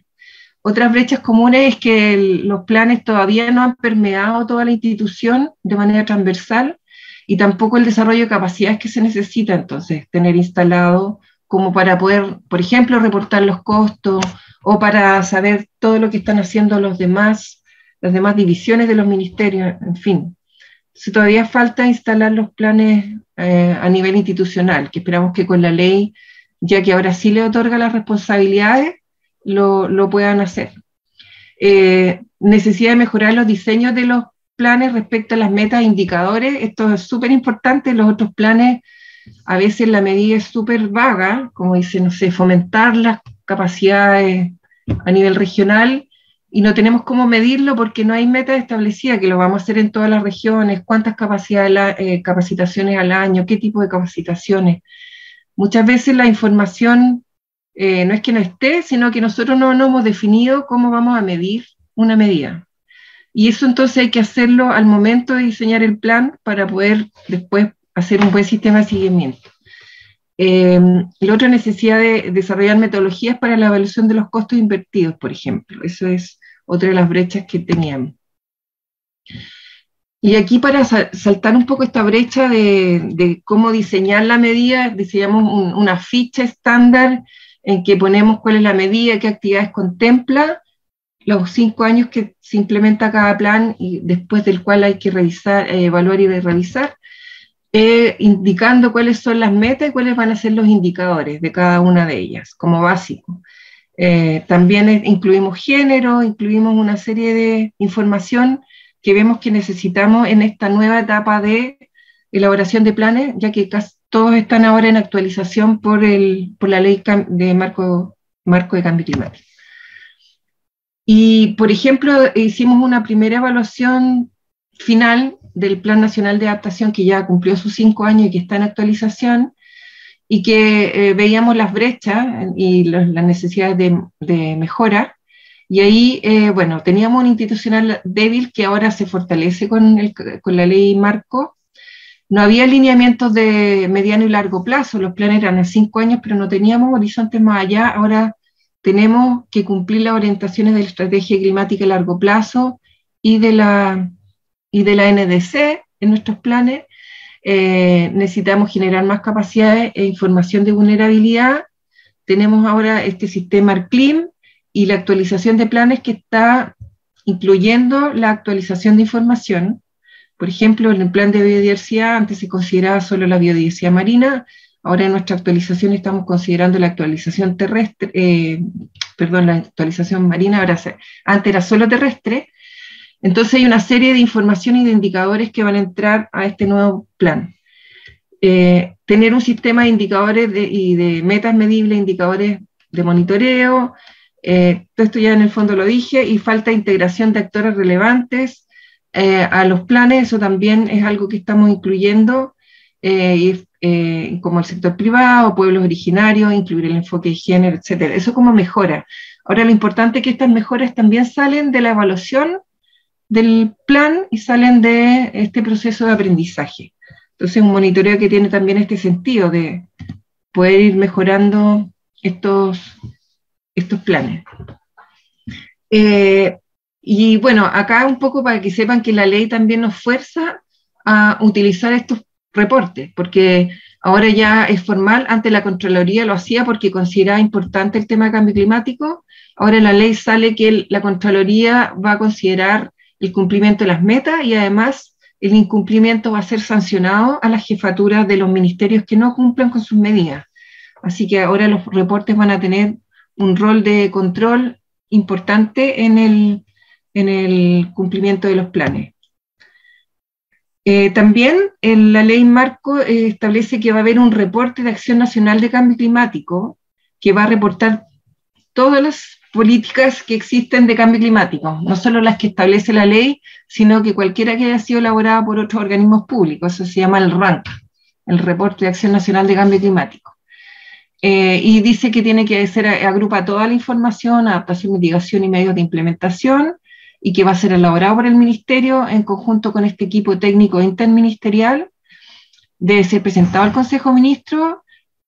Otras brechas comunes es que los planes todavía no han permeado toda la institución de manera transversal y tampoco el desarrollo de capacidades que se necesita, entonces, tener instalado como para poder, por ejemplo, reportar los costos o para saber todo lo que están haciendo las demás divisiones de los ministerios, en fin. Entonces, todavía falta instalar los planes a nivel institucional, que esperamos que con la ley, ya que ahora sí le otorga las responsabilidades, lo puedan hacer. Necesidad de mejorar los diseños de los planes respecto a las metas e indicadores. Esto es súper importante. Los otros planes, a veces la medida es súper vaga, como dice, no sé, fomentar las capacidades a nivel regional, y no tenemos cómo medirlo porque no hay meta establecida, que lo vamos a hacer en todas las regiones, cuántas capacitaciones al año, qué tipo de capacitaciones. Muchas veces la información no es que no esté, sino que nosotros no hemos definido cómo vamos a medir una medida. Y eso entonces hay que hacerlo al momento de diseñar el plan para poder después hacer un buen sistema de seguimiento. La otra necesidad de desarrollar metodologías para la evaluación de los costos invertidos, por ejemplo. Eso es otra de las brechas que teníamos. Y aquí, para saltar un poco esta brecha de cómo diseñar la medida, diseñamos una ficha estándar en que ponemos cuál es la medida, qué actividades contempla, los 5 años que se implementa cada plan y después del cual hay que revisar, evaluar y revisar, indicando cuáles son las metas y cuáles van a ser los indicadores de cada una de ellas, como básico. También incluimos género, incluimos una serie de información que vemos que necesitamos en esta nueva etapa de elaboración de planes, ya que casi todos están ahora en actualización por la ley de marco de cambio climático. Y, por ejemplo, hicimos una primera evaluación final del Plan Nacional de Adaptación, que ya cumplió sus 5 años y que está en actualización, y que veíamos las brechas y las necesidades de mejora. Y ahí, bueno, teníamos un institucional débil que ahora se fortalece con la ley marco. No había alineamientos de mediano y largo plazo, los planes eran a 5 años, pero no teníamos horizontes más allá. Ahora tenemos que cumplir las orientaciones de la estrategia climática a largo plazo y de la NDC en nuestros planes. Necesitamos generar más capacidades e información de vulnerabilidad. Tenemos ahora este sistema ARCLIM y la actualización de planes que está incluyendo la actualización de información. Por ejemplo, en el plan de biodiversidad antes se consideraba solo la biodiversidad marina, ahora en nuestra actualización estamos considerando la actualización terrestre, la actualización marina, antes era solo terrestre. Entonces hay una serie de información y de indicadores que van a entrar a este nuevo plan. Tener un sistema de indicadores y de metas medibles, indicadores de monitoreo, todo esto ya en el fondo lo dije, y falta integración de actores relevantes a los planes. Eso también es algo que estamos incluyendo, y como el sector privado, pueblos originarios, incluir el enfoque de género, etcétera. Eso como mejora. Ahora lo importante es que estas mejoras también salen de la evaluación del plan y salen de este proceso de aprendizaje. Entonces, un monitoreo que tiene también este sentido de poder ir mejorando estos planes. Y bueno, acá un poco para que sepan que la ley también nos fuerza a utilizar estos reportes, porque ahora ya es formal, antes la Contraloría lo hacía porque consideraba importante el tema de cambio climático, ahora en la ley sale que la Contraloría va a considerar el cumplimiento de las metas y además el incumplimiento va a ser sancionado a las jefaturas de los ministerios que no cumplan con sus medidas. Así que ahora los reportes van a tener un rol de control importante en el cumplimiento de los planes. También en la ley marco establece que va a haber un reporte de acción nacional de cambio climático que va a reportar todas las políticas que existen de cambio climático, no solo las que establece la ley, sino que cualquiera que haya sido elaborada por otros organismos públicos. Eso se llama el RANC, el Reporte de Acción Nacional de Cambio Climático. Y dice que tiene que ser, agrupa toda la información, adaptación, mitigación y medios de implementación, y que va a ser elaborado por el Ministerio en conjunto con este equipo técnico interministerial, debe ser presentado al Consejo de Ministros,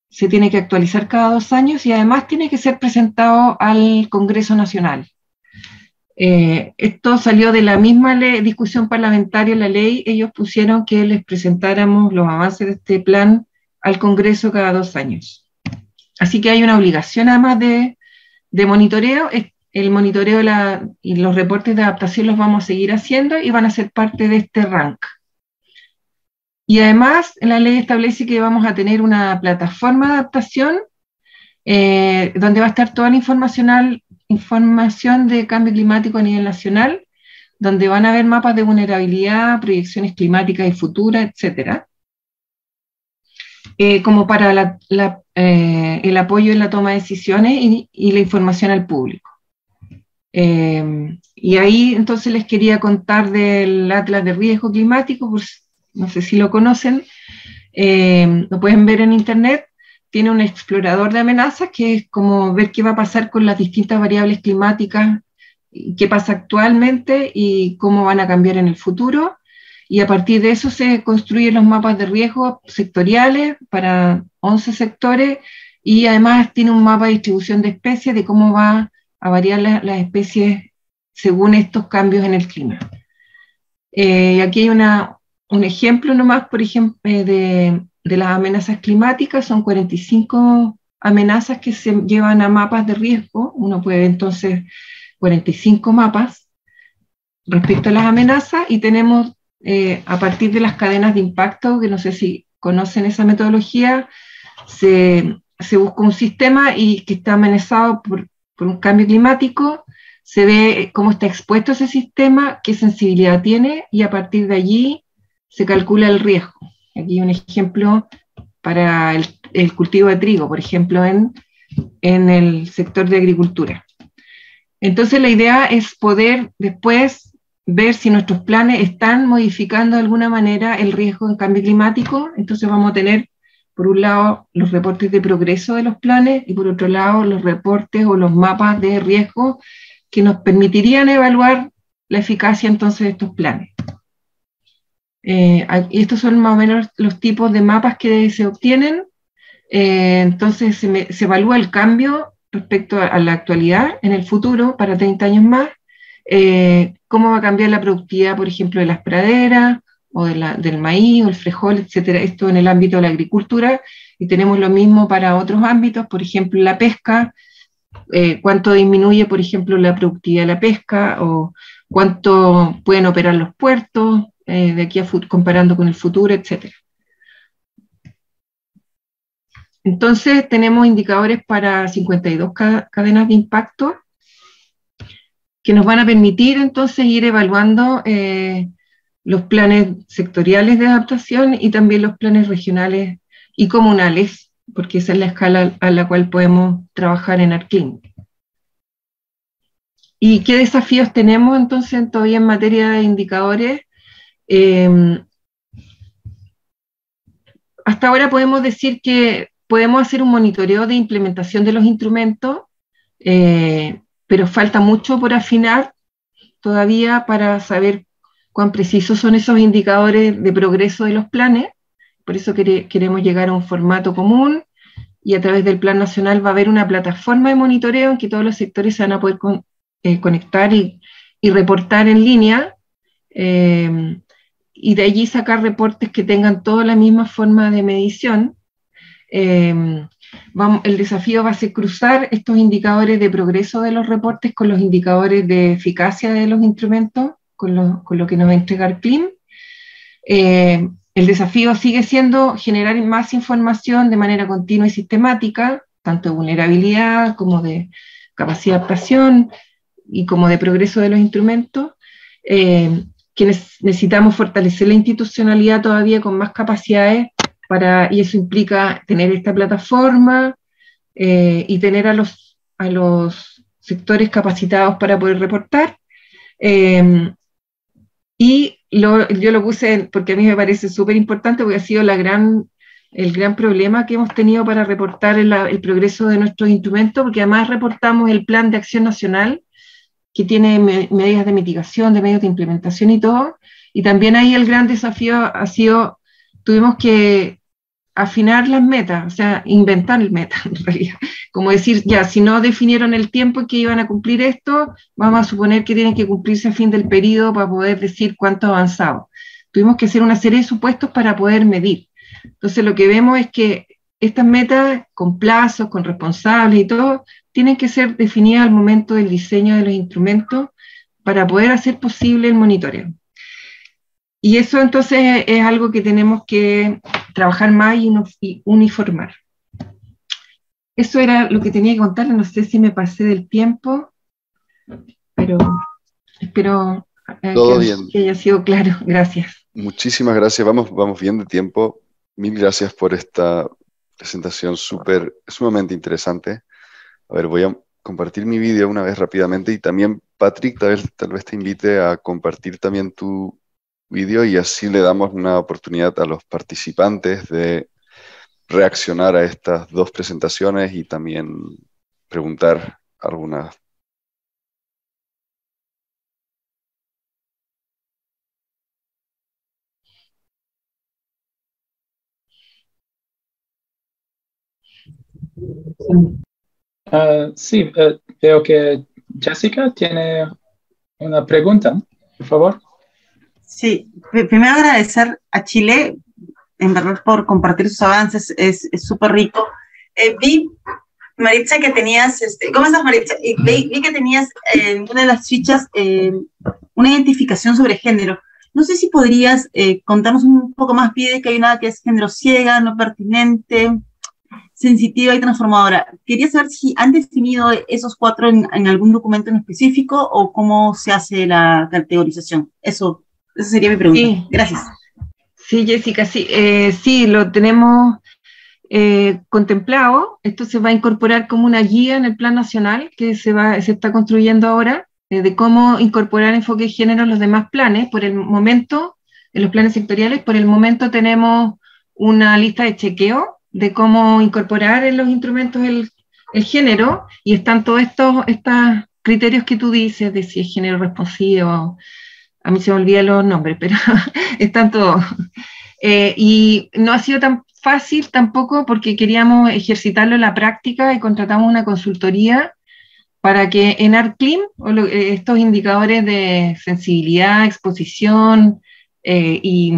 se tiene que actualizar cada 2 años y además tiene que ser presentado al Congreso Nacional. Esto salió de la misma discusión parlamentaria en la ley, ellos pusieron que les presentáramos los avances de este plan al Congreso cada 2 años. Así que hay una obligación además de monitoreo. El monitoreo y los reportes de adaptación los vamos a seguir haciendo y van a ser parte de este RANC. Y además la ley establece que vamos a tener una plataforma de adaptación donde va a estar toda la información de cambio climático a nivel nacional, donde van a haber mapas de vulnerabilidad, proyecciones climáticas y futuras, etcétera. Como para el apoyo en la toma de decisiones y la información al público. Y ahí entonces les quería contar del Atlas de Riesgo Climático, no sé si lo conocen, lo pueden ver en internet. Tiene un explorador de amenazas que es como ver qué va a pasar con las distintas variables climáticas, qué pasa actualmente y cómo van a cambiar en el futuro. Y a partir de eso se construyen los mapas de riesgo sectoriales para 11 sectores y además tiene un mapa de distribución de especies de cómo va a variar las especies según estos cambios en el clima. Aquí hay un ejemplo nomás, por ejemplo, de las amenazas climáticas. Son 45 amenazas que se llevan a mapas de riesgo. Uno puede ver entonces 45 mapas respecto a las amenazas y tenemos a partir de las cadenas de impacto, que no sé si conocen esa metodología, se busca un sistema y que está amenazado por un cambio climático, se ve cómo está expuesto ese sistema, qué sensibilidad tiene, y a partir de allí se calcula el riesgo. Aquí hay un ejemplo para el cultivo de trigo, por ejemplo, en el sector de agricultura. Entonces la idea es poder después ver si nuestros planes están modificando de alguna manera el riesgo en cambio climático. Entonces vamos a tener, por un lado, los reportes de progreso de los planes y por otro lado, los reportes o los mapas de riesgo que nos permitirían evaluar la eficacia entonces de estos planes. Estos son más o menos los tipos de mapas que se obtienen. Entonces se evalúa el cambio respecto a la actualidad en el futuro para 30 años más, cómo va a cambiar la productividad, por ejemplo, de las praderas o del maíz o el frijol, etcétera. Esto en el ámbito de la agricultura, y tenemos lo mismo para otros ámbitos, por ejemplo, la pesca, cuánto disminuye, por ejemplo, la productividad de la pesca o cuánto pueden operar los puertos de aquí comparando con el futuro, etcétera. Entonces tenemos indicadores para 52 cadenas de impacto que nos van a permitir entonces ir evaluando los planes sectoriales de adaptación y también los planes regionales y comunales, porque esa es la escala a la cual podemos trabajar en ARCCLIN. ¿Y qué desafíos tenemos entonces todavía en materia de indicadores? hasta ahora podemos decir que podemos hacer un monitoreo de implementación de los instrumentos, pero falta mucho por afinar todavía para saber cuán precisos son esos indicadores de progreso de los planes. Por eso queremos llegar a un formato común, y a través del Plan Nacional va a haber una plataforma de monitoreo en que todos los sectores se van a poder conectar y reportar en línea, y de allí sacar reportes que tengan toda la misma forma de medición. El desafío va a ser cruzar estos indicadores de progreso de los reportes con los indicadores de eficacia de los instrumentos, con lo que nos va a entregar CLIM. El desafío sigue siendo generar más información de manera continua y sistemática, tanto de vulnerabilidad como de capacidad de adaptación y como de progreso de los instrumentos, que necesitamos fortalecer la institucionalidad todavía con más capacidades, y eso implica tener esta plataforma y tener a los sectores capacitados para poder reportar. Yo lo puse porque a mí me parece súper importante, porque ha sido el gran problema que hemos tenido para reportar el progreso de nuestros instrumentos, porque además reportamos el Plan de Acción Nacional, que tiene medidas de mitigación, de medios de implementación y todo, y también ahí el gran desafío ha sido, tuvimos que afinar las metas, o sea, inventar metas en realidad, como decir, ya, si no definieron el tiempo en que iban a cumplir esto, vamos a suponer que tienen que cumplirse a fin del periodo para poder decir cuánto avanzado. Tuvimos que hacer una serie de supuestos para poder medir. Entonces lo que vemos es que estas metas, con plazos, con responsables y todo, tienen que ser definidas al momento del diseño de los instrumentos para poder hacer posible el monitoreo. Y eso entonces es algo que tenemos que trabajar más y uniformar. Eso era lo que tenía que contar. No sé si me pasé del tiempo, pero espero que haya sido claro. Gracias. Muchísimas gracias. Vamos bien de tiempo. Mil gracias por esta presentación sumamente interesante. A ver, voy a compartir mi vídeo una vez rápidamente, y también Patrick tal vez te invite a compartir también tu vídeo, y así le damos una oportunidad a los participantes de reaccionar a estas dos presentaciones y también preguntar algunas. Sí, veo que Jessica tiene una pregunta, por favor. Sí, primero agradecer a Chile, en verdad, por compartir sus avances, es súper rico. Vi, Maritza, que tenías, ¿cómo estás, Maritza? Vi que tenías en una de las fichas una identificación sobre género. No sé si podrías contarnos un poco más. Pide que hay una que es género ciega, no pertinente, sensitiva y transformadora. Quería saber si han definido esos 4 en algún documento en específico, o cómo se hace la categorización. Esa sería mi pregunta. Sí. Gracias. Sí, Jessica, sí, sí, lo tenemos contemplado. Esto se va a incorporar como una guía en el Plan Nacional que se está construyendo ahora, de cómo incorporar enfoque de género en los demás planes. Por el momento, en los planes sectoriales, por el momento tenemos una lista de chequeo de cómo incorporar en los instrumentos el género, y están todos estos criterios que tú dices, de si es género responsivo. A mí se me olvidan los nombres, pero están todos. Y no ha sido tan fácil tampoco, porque queríamos ejercitarlo en la práctica y contratamos una consultoría para que en ArcClim, estos indicadores de sensibilidad, exposición y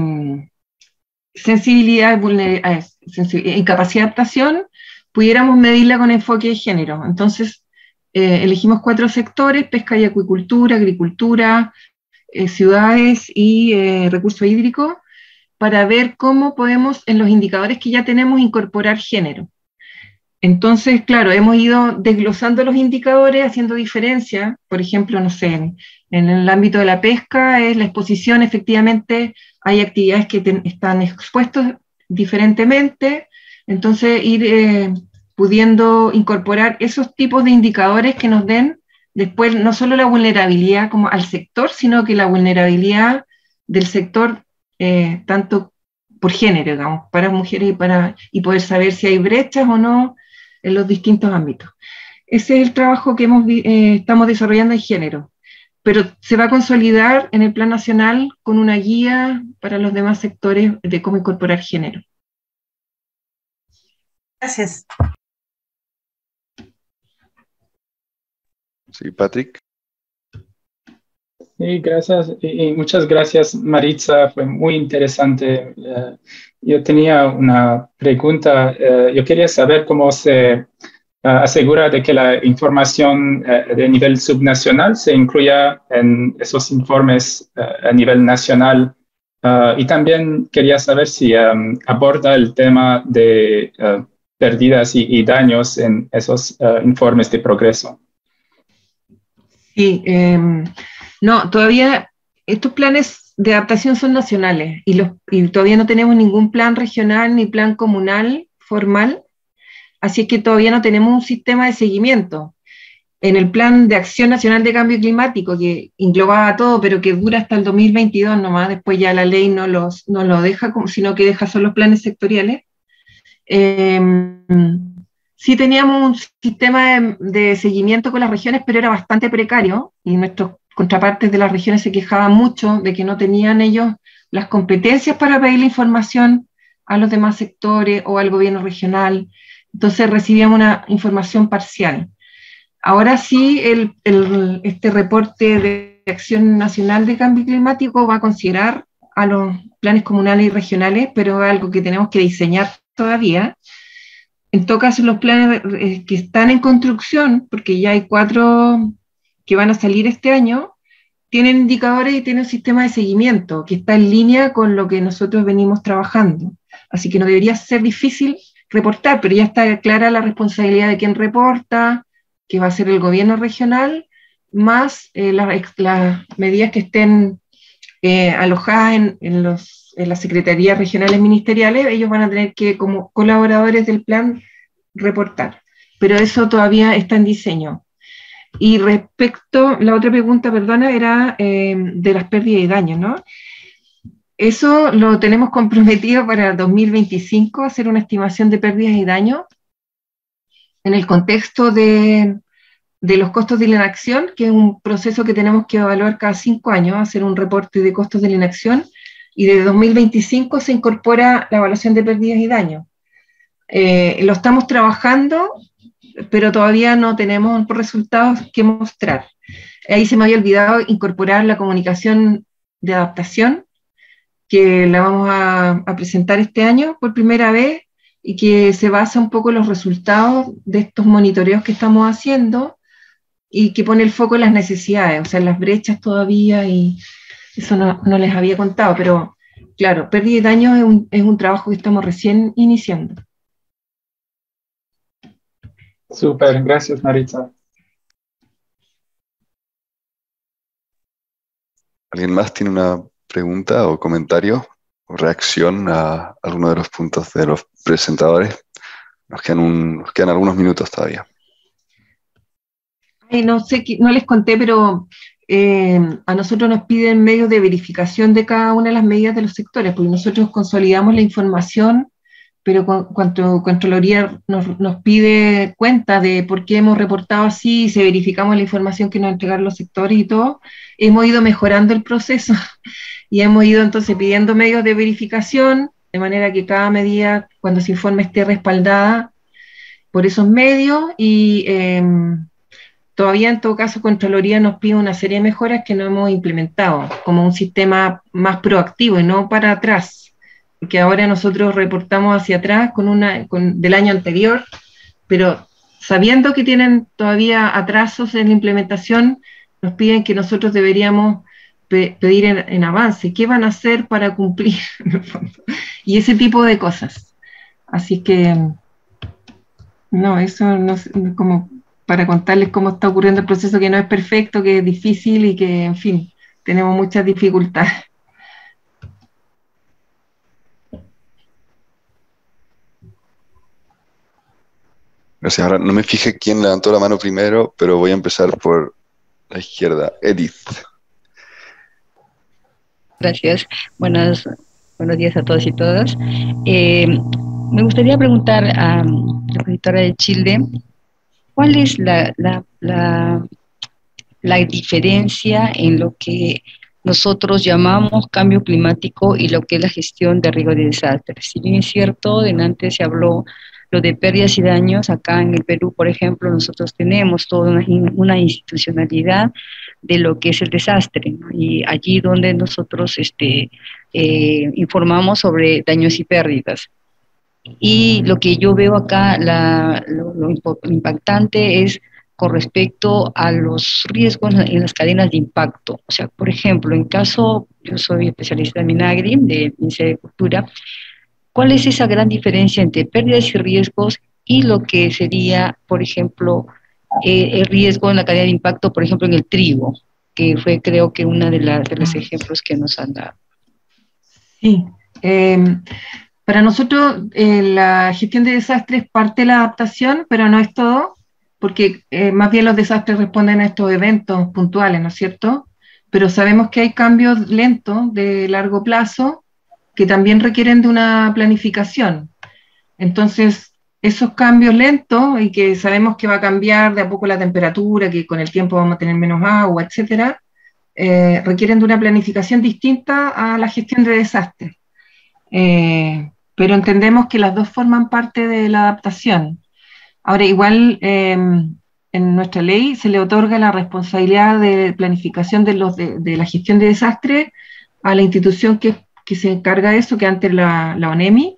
sensibilidad y capacidad de adaptación, pudiéramos medirla con enfoque de género. Entonces, elegimos 4 sectores: pesca y acuicultura, agricultura, ciudades y recursos hídricos, para ver cómo podemos, en los indicadores que ya tenemos, incorporar género. Entonces, claro, hemos ido desglosando los indicadores, haciendo diferencia. Por ejemplo, no sé, en el ámbito de la pesca, es la exposición. Efectivamente, hay actividades que están expuestas diferentemente, entonces ir pudiendo incorporar esos tipos de indicadores que nos den después no solo la vulnerabilidad como al sector, sino que la vulnerabilidad del sector tanto por género, digamos, para mujeres y poder saber si hay brechas o no en los distintos ámbitos. Ese es el trabajo que estamos desarrollando en género, pero se va a consolidar en el plan nacional con una guía para los demás sectores de cómo incorporar género. Gracias. Sí, Patrick. Sí, gracias. Y muchas gracias, Maritza. Fue muy interesante. Yo tenía una pregunta. Yo quería saber cómo se asegura de que la información de nivel subnacional se incluya en esos informes a nivel nacional. Y también quería saber si aborda el tema de pérdidas y daños en esos informes de progreso. Sí, no, todavía estos planes de adaptación son nacionales y todavía no tenemos ningún plan regional ni plan comunal formal, así es que todavía no tenemos un sistema de seguimiento. En el Plan de Acción Nacional de Cambio Climático, que englobaba todo, pero que dura hasta el 2022 nomás, después ya la ley no lo deja, sino que deja solo los planes sectoriales. Sí teníamos un sistema de seguimiento con las regiones, pero era bastante precario, y nuestros contrapartes de las regiones se quejaban mucho de que no tenían ellos las competencias para pedir la información a los demás sectores o al gobierno regional, entonces recibíamos una información parcial. Ahora sí, este reporte de Acción Nacional de Cambio Climático va a considerar a los planes comunales y regionales, pero es algo que tenemos que diseñar todavía. En todo caso, los planes que están en construcción, porque ya hay 4 que van a salir este año, tienen indicadores y tienen un sistema de seguimiento que está en línea con lo que nosotros venimos trabajando. Así que no debería ser difícil reportar, pero ya está clara la responsabilidad de quien reporta, que va a ser el gobierno regional, más las medidas que estén alojadas en las secretarías regionales ministeriales. Ellos van a tener que, como colaboradores del plan, reportar. Pero eso todavía está en diseño. Y respecto, la otra pregunta, perdona, era de las pérdidas y daños, ¿no? Eso lo tenemos comprometido para 2025, hacer una estimación de pérdidas y daños en el contexto de los costos de la inacción, que es un proceso que tenemos que evaluar cada 5 años, hacer un reporte de costos de la inacción, y de 2025 se incorpora la evaluación de pérdidas y daños. Lo estamos trabajando, pero todavía no tenemos resultados que mostrar. Ahí se me había olvidado incorporar la comunicación de adaptación, que la vamos a presentar este año por primera vez, y que se basa un poco en los resultados de estos monitoreos que estamos haciendo, y que pone el foco en las necesidades, o sea, en las brechas todavía, y eso no les había contado, pero claro, pérdida y daño es un trabajo que estamos recién iniciando. Súper, gracias, Maritza. ¿Alguien más tiene una pregunta o comentario o reacción a alguno de los puntos de los presentadores? Nos quedan algunos minutos todavía. No sé, no les conté, pero a nosotros nos piden medios de verificación de cada una de las medidas de los sectores, porque nosotros consolidamos la información, pero cuando Contraloría nos pide cuenta de por qué hemos reportado así, si verificamos la información que nos entregaron los sectores y todo, hemos ido mejorando el proceso y hemos ido entonces pidiendo medios de verificación, de manera que cada medida, cuando se informe, esté respaldada por esos medios, y todavía en todo caso Contraloría nos pide una serie de mejoras que no hemos implementado, como un sistema más proactivo y no para atrás, porque ahora nosotros reportamos hacia atrás del año anterior, pero sabiendo que tienen todavía atrasos en la implementación, nos piden que nosotros deberíamos pedir en avance, qué van a hacer para cumplir, en el fondo, y ese tipo de cosas. Así que, no, eso no es como para contarles cómo está ocurriendo el proceso, que no es perfecto, que es difícil y que, en fin, tenemos muchas dificultades. Gracias. Ahora no me fijé quién levantó la mano primero, pero voy a empezar por la izquierda. Edith. Gracias. Buenas Buenos días a todos y todas. Me gustaría preguntar a la profesora de Chile, ¿cuál es la diferencia en lo que nosotros llamamos cambio climático y lo que es la gestión de riesgos de desastres? Si bien es cierto, delante se habló lo de pérdidas y daños, acá en el Perú, por ejemplo, nosotros tenemos toda una institucionalidad de lo que es el desastre, ¿no? Y allí donde nosotros informamos sobre daños y pérdidas. Y lo que yo veo acá, lo impactante es con respecto a los riesgos en las cadenas de impacto. O sea, por ejemplo, en caso, yo soy especialista en Minagri, de Ministerio de Cultura, ¿cuál es esa gran diferencia entre pérdidas y riesgos y lo que sería, por ejemplo, el riesgo en la cadena de impacto, por ejemplo, en el trigo, que fue creo que uno de los ejemplos que nos han dado? Sí. Para nosotros la gestión de desastres es parte de la adaptación, pero no es todo, porque más bien los desastres responden a estos eventos puntuales, ¿no es cierto? Pero sabemos que hay cambios lentos de largo plazo que también requieren de una planificación. Entonces, esos cambios lentos y que sabemos que va a cambiar de a poco la temperatura, que con el tiempo vamos a tener menos agua, etcétera, requieren de una planificación distinta a la gestión de desastres. Pero entendemos que las dos forman parte de la adaptación. Ahora, igual en nuestra ley se le otorga la responsabilidad de planificación de la gestión de desastres a la institución que se encarga de eso, que antes la ONEMI,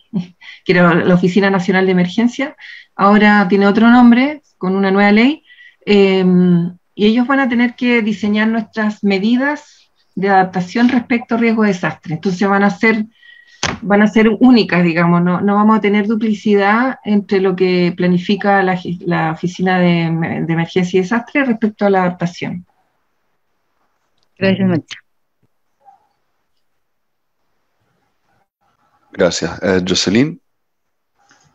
que era la Oficina Nacional de Emergencia, ahora tiene otro nombre, con una nueva ley, y ellos van a tener que diseñar nuestras medidas de adaptación respecto a riesgo de desastre. Entonces van a ser únicas, digamos, no vamos a tener duplicidad entre lo que planifica la Oficina de Emergencia y Desastre respecto a la adaptación. Gracias, Maritza. Gracias. Jocelyn.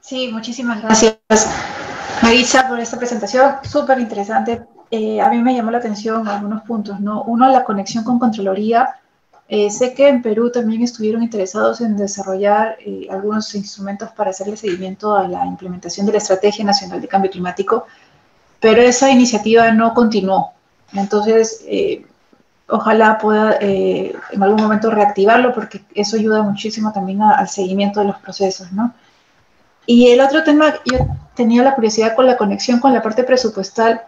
Sí, muchísimas gracias, Maritza, por esta presentación súper interesante. A mí me llamó la atención algunos puntos, ¿no? Uno, la conexión con Contraloría. Sé que en Perú también estuvieron interesados en desarrollar algunos instrumentos para hacerle seguimiento a la implementación de la Estrategia Nacional de Cambio Climático, pero esa iniciativa no continuó. Entonces, ojalá pueda en algún momento reactivarlo, porque eso ayuda muchísimo también al seguimiento de los procesos, ¿no? Y el otro tema, yo tenía la curiosidad con la conexión con la parte presupuestal.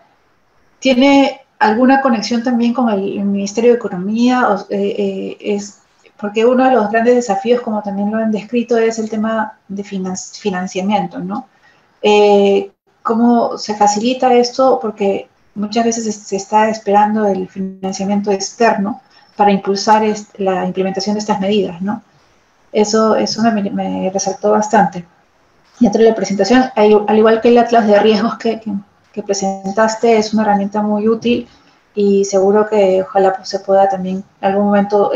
¿Tiene alguna conexión también con el Ministerio de Economía? Porque uno de los grandes desafíos, como también lo han descrito, es el tema de financiamiento, ¿no? ¿Cómo se facilita esto? Porque muchas veces se está esperando el financiamiento externo para impulsar la implementación de estas medidas, ¿no? Eso me resaltó bastante. Dentro de la presentación, al igual que el Atlas de Riesgos que presentaste, es una herramienta muy útil y seguro que ojalá se pueda también en algún momento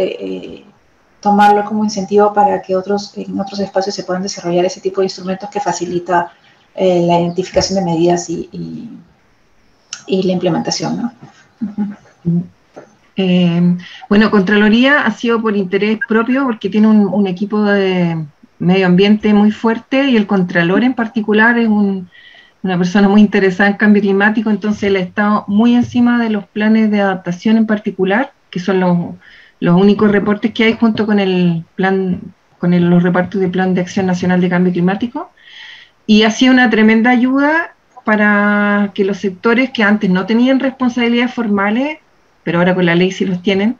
tomarlo como incentivo para que en otros espacios se puedan desarrollar ese tipo de instrumentos que facilita la identificación de medidas y la implementación, ¿no? Bueno, Contraloría ha sido por interés propio porque tiene un equipo de medio ambiente muy fuerte y el Contralor en particular es una persona muy interesada en cambio climático, entonces él ha estado muy encima de los planes de adaptación en particular, que son los únicos reportes que hay junto con los repartos del Plan de Acción Nacional de Cambio Climático, y ha sido una tremenda ayuda para que los sectores que antes no tenían responsabilidades formales, pero ahora con la ley sí los tienen,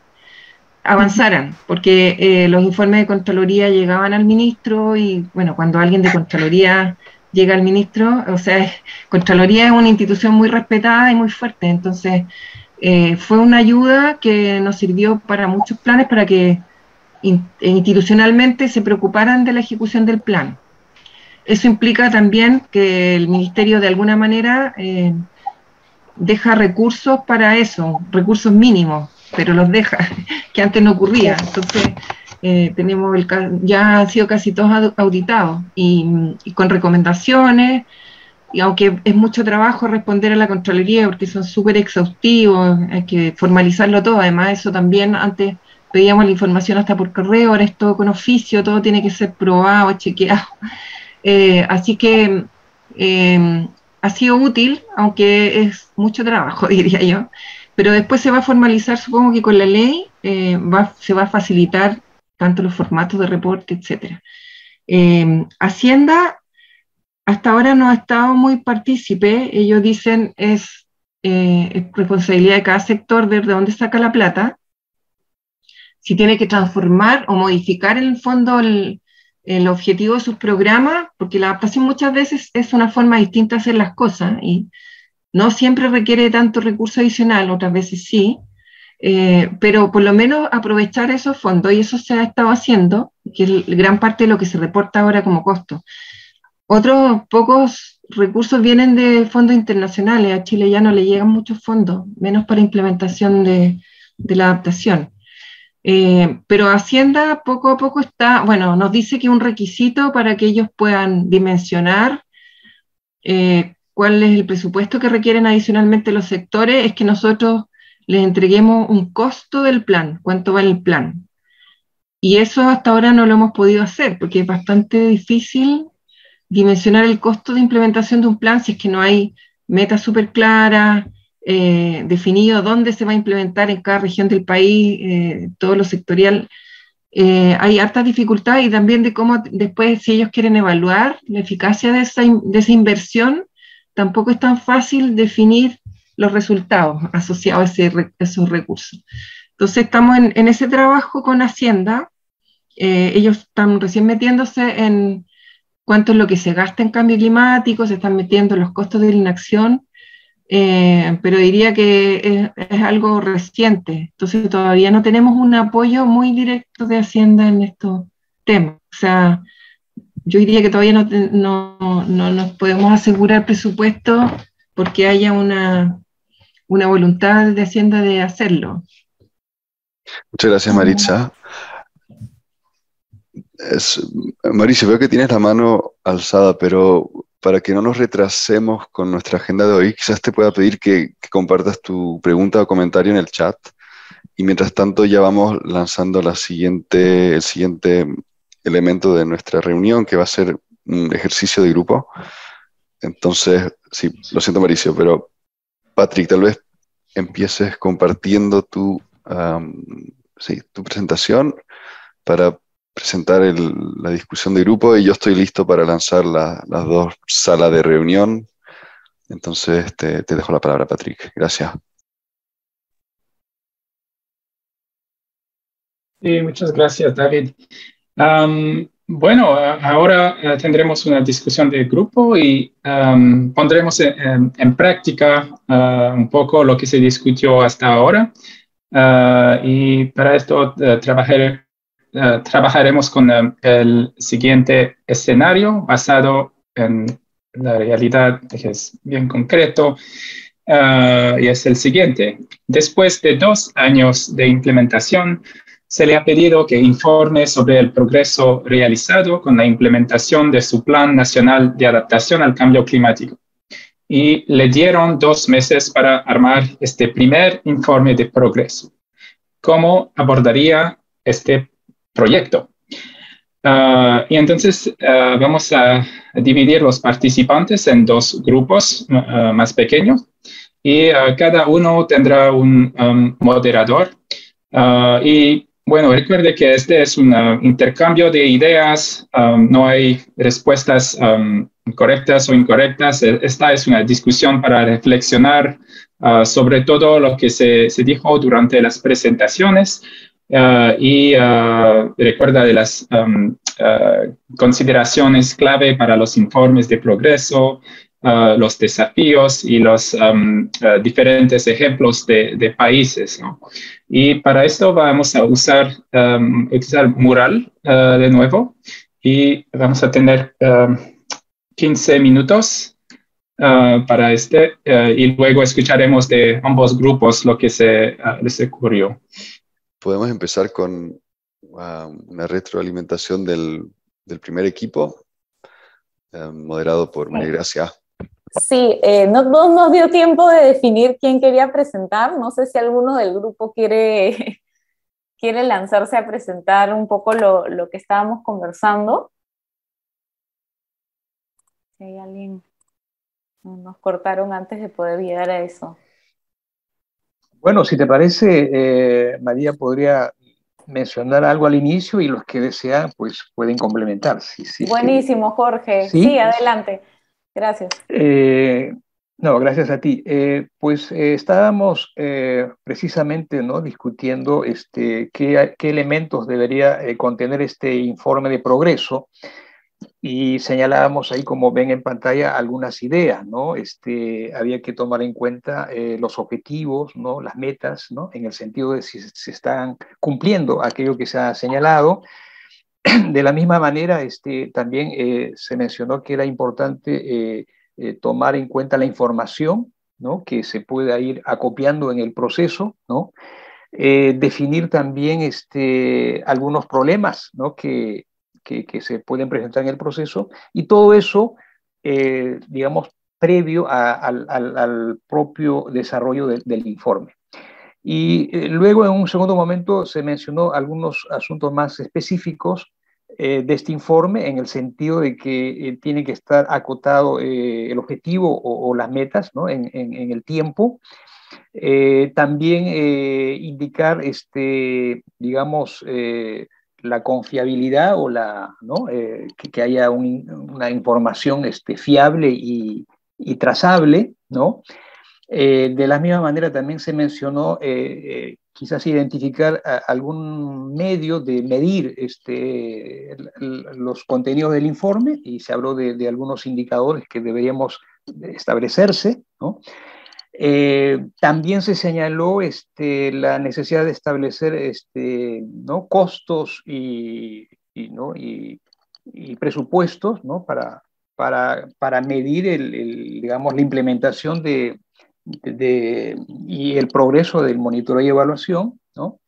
avanzaran, porque los informes de Contraloría llegaban al ministro y, bueno, cuando alguien de Contraloría llega al ministro, o sea, Contraloría es una institución muy respetada y muy fuerte, entonces fue una ayuda que nos sirvió para muchos planes, para que institucionalmente se preocuparan de la ejecución del plan. Eso implica también que el ministerio de alguna manera deja recursos para eso, recursos mínimos, pero los deja, que antes no ocurría. Entonces, ya han sido casi todos auditados y con recomendaciones, y aunque es mucho trabajo responder a la Contraloría porque son súper exhaustivos, hay que formalizarlo todo. Además, eso también antes pedíamos la información hasta por correo, ahora es todo con oficio, todo tiene que ser probado, chequeado. Así que ha sido útil, aunque es mucho trabajo, diría yo, pero después se va a formalizar, supongo que con la ley se va a facilitar tanto los formatos de reporte, etc. Hacienda hasta ahora no ha estado muy partícipe, ellos dicen es responsabilidad de cada sector ver de dónde saca la plata, si tiene que transformar o modificar en el fondo el objetivo de sus programas, porque la adaptación muchas veces es una forma distinta de hacer las cosas y no siempre requiere tanto recurso adicional, otras veces sí, pero por lo menos aprovechar esos fondos, y eso se ha estado haciendo, que es gran parte de lo que se reporta ahora como costo. Otros pocos recursos vienen de fondos internacionales, a Chile ya no le llegan muchos fondos, menos para implementación de la adaptación. Pero Hacienda poco a poco está, bueno, nos dice que un requisito para que ellos puedan dimensionar cuál es el presupuesto que requieren adicionalmente los sectores es que nosotros les entreguemos un costo del plan, cuánto vale el plan. Y eso hasta ahora no lo hemos podido hacer, porque es bastante difícil dimensionar el costo de implementación de un plan si es que no hay metas súper claras, definido dónde se va a implementar en cada región del país, todo lo sectorial. Hay hartas dificultades y también de cómo después, si ellos quieren evaluar la eficacia de esa inversión, tampoco es tan fácil definir los resultados asociados a esos recursos. Entonces estamos en ese trabajo con Hacienda, ellos están recién metiéndose en cuánto es lo que se gasta en cambio climático, se están metiendo en los costos de la inacción, pero diría que es algo reciente, entonces todavía no tenemos un apoyo muy directo de Hacienda en estos temas. O sea, yo diría que todavía no nos podemos asegurar presupuesto porque haya una voluntad de Hacienda de hacerlo. Muchas gracias, Maritza. Mauricio, veo que tienes la mano alzada, pero para que no nos retrasemos con nuestra agenda de hoy, quizás te pueda pedir que compartas tu pregunta o comentario en el chat. Y mientras tanto ya vamos lanzando el siguiente elemento de nuestra reunión, que va a ser un ejercicio de grupo. Entonces, sí, lo siento, Mauricio, pero Patrick, tal vez empieces compartiendo tu presentación para presentar la discusión de grupo, y yo estoy listo para lanzar las dos salas de reunión. Entonces te dejo la palabra, Patrick. Gracias. Sí, muchas gracias, David. Bueno, ahora tendremos una discusión de grupo y pondremos en práctica un poco lo que se discutió hasta ahora. Y para esto trabajaremos con el siguiente escenario basado en la realidad, que es bien concreto, y es el siguiente. Después de 2 años de implementación, se le ha pedido que informe sobre el progreso realizado con la implementación de su Plan Nacional de Adaptación al Cambio Climático. Y le dieron 2 meses para armar este primer informe de progreso. ¿Cómo abordaría este proyecto? Y entonces vamos a dividir los participantes en 2 grupos más pequeños y cada uno tendrá un moderador. Y bueno, recuerde que este es un intercambio de ideas, no hay respuestas correctas o incorrectas. Esta es una discusión para reflexionar sobre todo lo que se dijo durante las presentaciones y recuerda de las consideraciones clave para los informes de progreso, los desafíos y los diferentes ejemplos de países, ¿no? Y para esto vamos a usar Mural de nuevo y vamos a tener 15 minutos para y luego escucharemos de ambos grupos lo que les ocurrió. Podemos empezar con una retroalimentación del primer equipo, moderado por María Gracia. Sí, no nos dio tiempo de definir quién quería presentar. No sé si alguno del grupo quiere quiere lanzarse a presentar un poco lo que estábamos conversando. Si hay alguien, nos cortaron antes de poder llegar a eso. Bueno, si te parece, María podría mencionar algo al inicio y los que desean, pues pueden complementar. Buenísimo, Jorge. ¿Sí? Sí, adelante. Gracias. No, gracias a ti. Pues estábamos precisamente, ¿no?, discutiendo qué elementos debería contener este informe de progreso, y señalábamos ahí, como ven en pantalla, algunas ideas, ¿no? Había que tomar en cuenta los objetivos, ¿no?, las metas, ¿no?, en el sentido de si se están cumpliendo aquello que se ha señalado. De la misma manera, también se mencionó que era importante tomar en cuenta la información, ¿no?, que se pueda ir acopiando en el proceso, ¿no? Definir también algunos problemas, ¿no?, que se pueden presentar en el proceso, y todo eso, digamos, previo al propio desarrollo del informe. Y luego, en un segundo momento, se mencionó algunos asuntos más específicos de este informe, en el sentido de que tiene que estar acotado el objetivo o las metas, ¿no?, en el tiempo. También indicar, digamos, la confiabilidad o ¿no?, que haya una información fiable y trazable, ¿no? De la misma manera, también se mencionó quizás identificar algún medio de medir los contenidos del informe, y se habló de algunos indicadores que deberíamos establecerse, ¿no? También se señaló la necesidad de establecer ¿no?, costos ¿no?, y presupuestos, ¿no?, para medir digamos, la implementación y el progreso del monitoreo y evaluación, ¿no?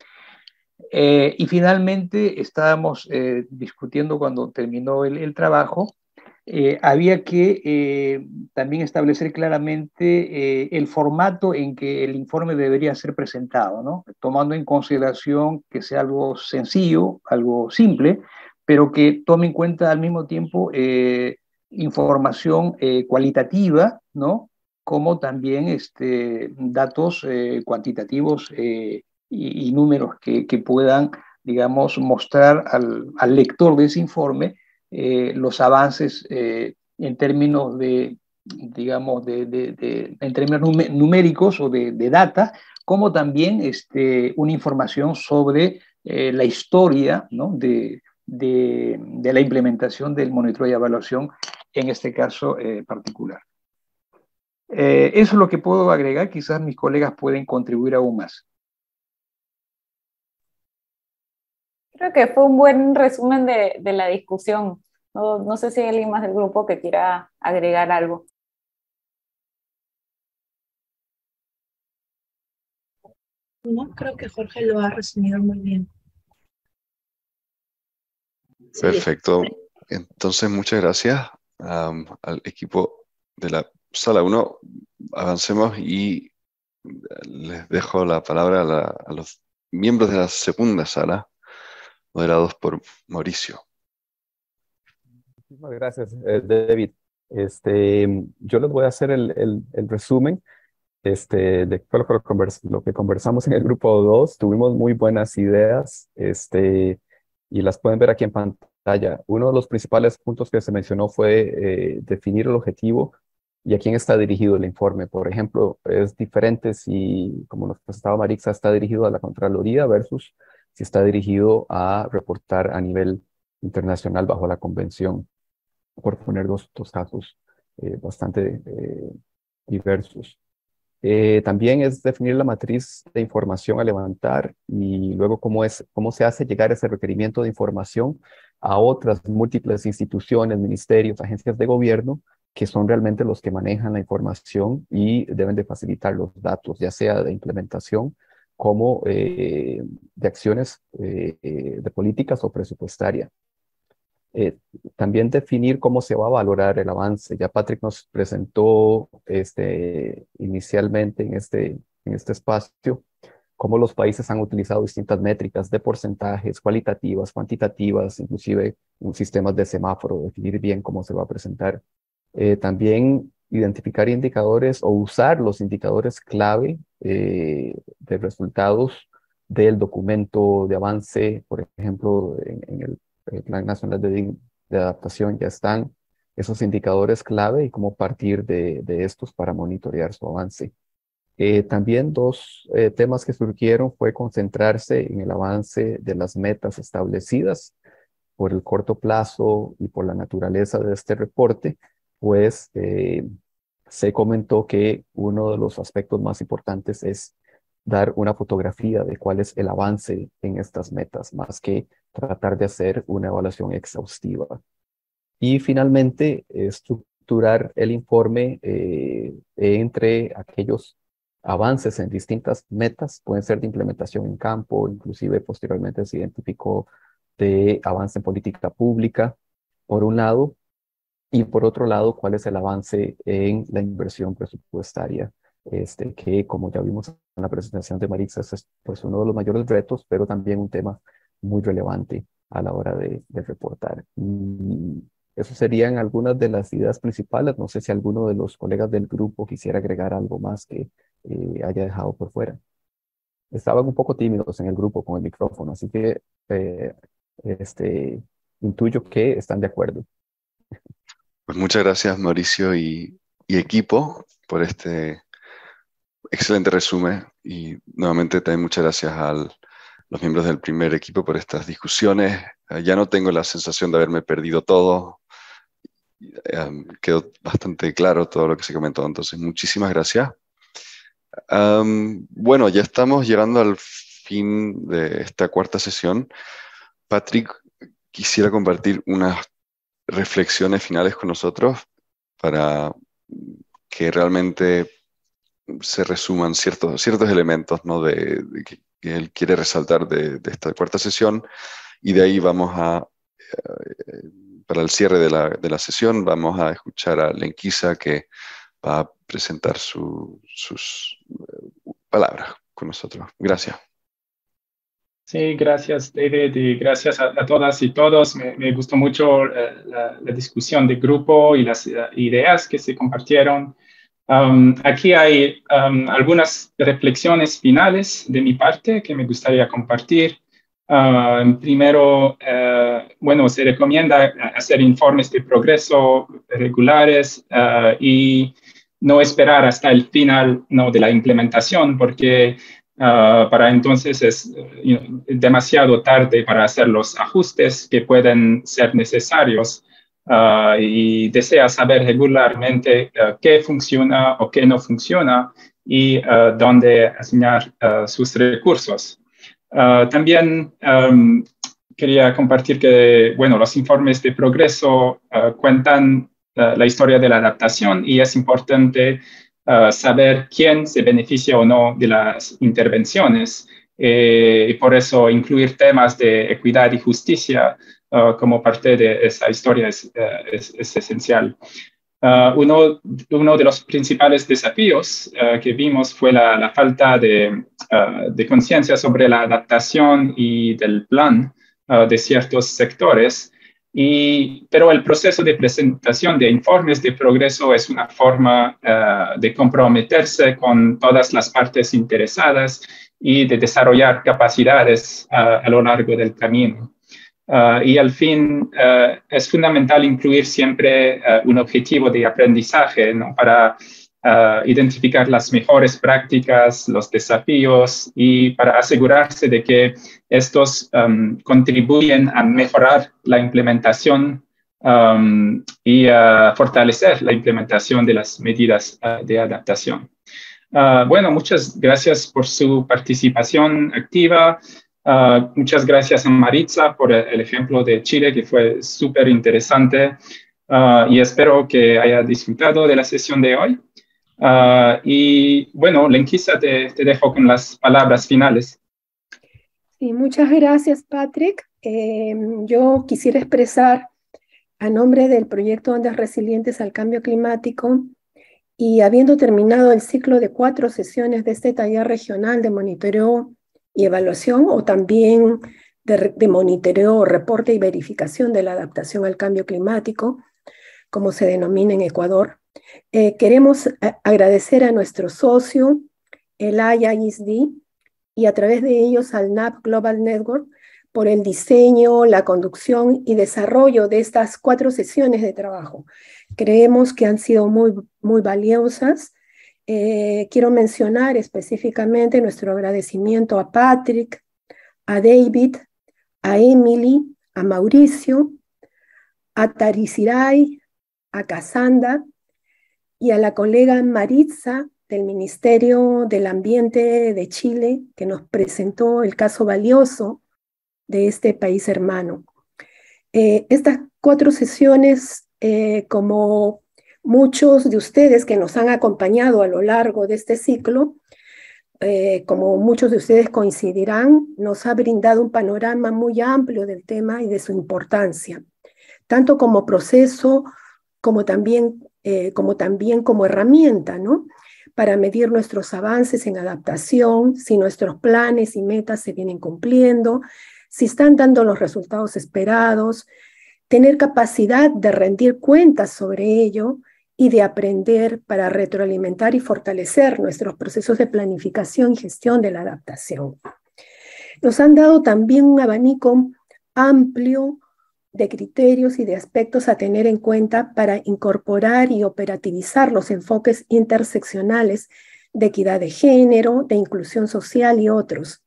Y finalmente estábamos discutiendo, cuando terminó el trabajo, había que también establecer claramente el formato en que el informe debería ser presentado, ¿no?, tomando en consideración que sea algo sencillo, algo simple, pero que tome en cuenta al mismo tiempo información cualitativa, ¿no?, como también datos cuantitativos y números que puedan, digamos, mostrar al lector de ese informe los avances en términos digamos, en términos numéricos o de data, como también una información sobre la historia, ¿no?, de la implementación del monitoreo y evaluación, en este caso particular. Eso es lo que puedo agregar. Quizás mis colegas pueden contribuir aún más. Creo que fue un buen resumen de la discusión. No sé si hay alguien más del grupo que quiera agregar algo. No, creo que Jorge lo ha resumido muy bien. Perfecto. Entonces, muchas gracias al equipo de la Sala 1. Avancemos y les dejo la palabra a los miembros de la segunda sala, moderados por Mauricio. Muchísimas gracias, David. Yo les voy a hacer el resumen de todo lo que conversamos en el grupo 2. Tuvimos muy buenas ideas y las pueden ver aquí en pantalla. Uno de los principales puntos que se mencionó fue definir el objetivo y a quién está dirigido el informe. Por ejemplo, es diferente si, como nos presentaba Marixa, está dirigido a la Contraloría versus si está dirigido a reportar a nivel internacional bajo la convención, por poner dos casos bastante diversos. También es definir la matriz de información a levantar y luego cómo se hace llegar ese requerimiento de información a otras múltiples instituciones, ministerios, agencias de gobierno, que son realmente los que manejan la información y deben de facilitar los datos, ya sea de implementación como de acciones de políticas o presupuestaria. También definir cómo se va a valorar el avance. Ya Patrick nos presentó inicialmente en este espacio cómo los países han utilizado distintas métricas de porcentajes, cualitativas, cuantitativas, inclusive un sistema de semáforo, definir bien cómo se va a presentar. También identificar indicadores o usar los indicadores clave de resultados del documento de avance, por ejemplo, en el Plan Nacional de Adaptación ya están esos indicadores clave y cómo partir de estos para monitorear su avance. También dos temas que surgieron fue concentrarse en el avance de las metas establecidas por el corto plazo y por la naturaleza de este reporte, pues se comentó que uno de los aspectos más importantes es dar una fotografía de cuál es el avance en estas metas, más que tratar de hacer una evaluación exhaustiva. Y finalmente, estructurar el informe entre aquellos avances en distintas metas, pueden ser de implementación en campo, inclusive posteriormente se identificó de avance en política pública, por un lado, y por otro lado, cuál es el avance en la inversión presupuestaria, que como ya vimos en la presentación de Maritza, es pues uno de los mayores retos, pero también un tema muy relevante a la hora de reportar. Y eso serían algunas de las ideas principales. No sé si alguno de los colegas del grupo quisiera agregar algo más que haya dejado por fuera. Estaban un poco tímidos en el grupo con el micrófono, así que intuyo que están de acuerdo. Pues muchas gracias, Mauricio y equipo, por este excelente resumen. Y nuevamente también muchas gracias a los miembros del primer equipo por estas discusiones. Ya no tengo la sensación de haberme perdido todo. Quedó bastante claro todo lo que se comentó, entonces muchísimas gracias. Bueno, ya estamos llegando al fin de esta cuarta sesión. Patrick, quisiera compartir unas reflexiones finales con nosotros para que realmente se resuman ciertos elementos, ¿no? que él quiere resaltar de esta cuarta sesión, y de ahí vamos para el cierre de la sesión, vamos a escuchar a Lenquisa, que va a presentar sus palabras con nosotros. Gracias. Sí, gracias, David, y gracias a todas y todos. Me gustó mucho la discusión de grupo y las ideas que se compartieron. Aquí hay algunas reflexiones finales de mi parte que me gustaría compartir. Primero, bueno, se recomienda hacer informes de progreso regulares y no esperar hasta el final, ¿no?, de la implementación, porque para entonces es demasiado tarde para hacer los ajustes que pueden ser necesarios. Y desea saber regularmente qué funciona o qué no funciona y dónde asignar sus recursos. También quería compartir que, bueno, los informes de progreso cuentan la historia de la adaptación, y es importante saber quién se beneficia o no de las intervenciones. Y por eso incluir temas de equidad y justicia como parte de esa historia es esencial. Uno de los principales desafíos que vimos fue la falta de conciencia sobre la adaptación y del plan de ciertos sectores. Pero el proceso de presentación de informes de progreso es una forma de comprometerse con todas las partes interesadas y de desarrollar capacidades a lo largo del camino. Y al fin, es fundamental incluir siempre un objetivo de aprendizaje, ¿no?, para identificar las mejores prácticas, los desafíos, y para asegurarse de que estos contribuyen a mejorar la implementación y a fortalecer la implementación de las medidas de adaptación. Bueno, muchas gracias por su participación activa. Muchas gracias a Maritza por el ejemplo de Chile, que fue súper interesante, y espero que haya disfrutado de la sesión de hoy. Y bueno, Lenquisa, te dejo con las palabras finales. Sí, muchas gracias, Patrick. Yo quisiera expresar a nombre del proyecto Ondas Resilientes al Cambio Climático Y habiendo terminado el ciclo de 4 sesiones de este taller regional de monitoreo y evaluación, o también de monitoreo, reporte y verificación de la adaptación al cambio climático, como se denomina en Ecuador, queremos agradecer a nuestro socio, el IISD, y a través de ellos al NAP Global Network, por el diseño, la conducción y desarrollo de estas 4 sesiones de trabajo. Creemos que han sido muy, muy valiosas. Quiero mencionar específicamente nuestro agradecimiento a Patrick, a David, a Emily, a Mauricio, a Tarisiray, a Casanda y a la colega Maritza del Ministerio del Ambiente de Chile, que nos presentó el caso valioso de este país hermano. Estas 4 sesiones, como muchos de ustedes que nos han acompañado a lo largo de este ciclo, como muchos de ustedes coincidirán, nos ha brindado un panorama muy amplio del tema y de su importancia, tanto como proceso como también como herramienta, ¿no?, para medir nuestros avances en adaptación, si nuestros planes y metas se vienen cumpliendo, si están dando los resultados esperados, tener capacidad de rendir cuentas sobre ello y de aprender para retroalimentar y fortalecer nuestros procesos de planificación y gestión de la adaptación. Nos han dado también un abanico amplio de criterios y de aspectos a tener en cuenta para incorporar y operativizar los enfoques interseccionales de equidad de género, de inclusión social y otros,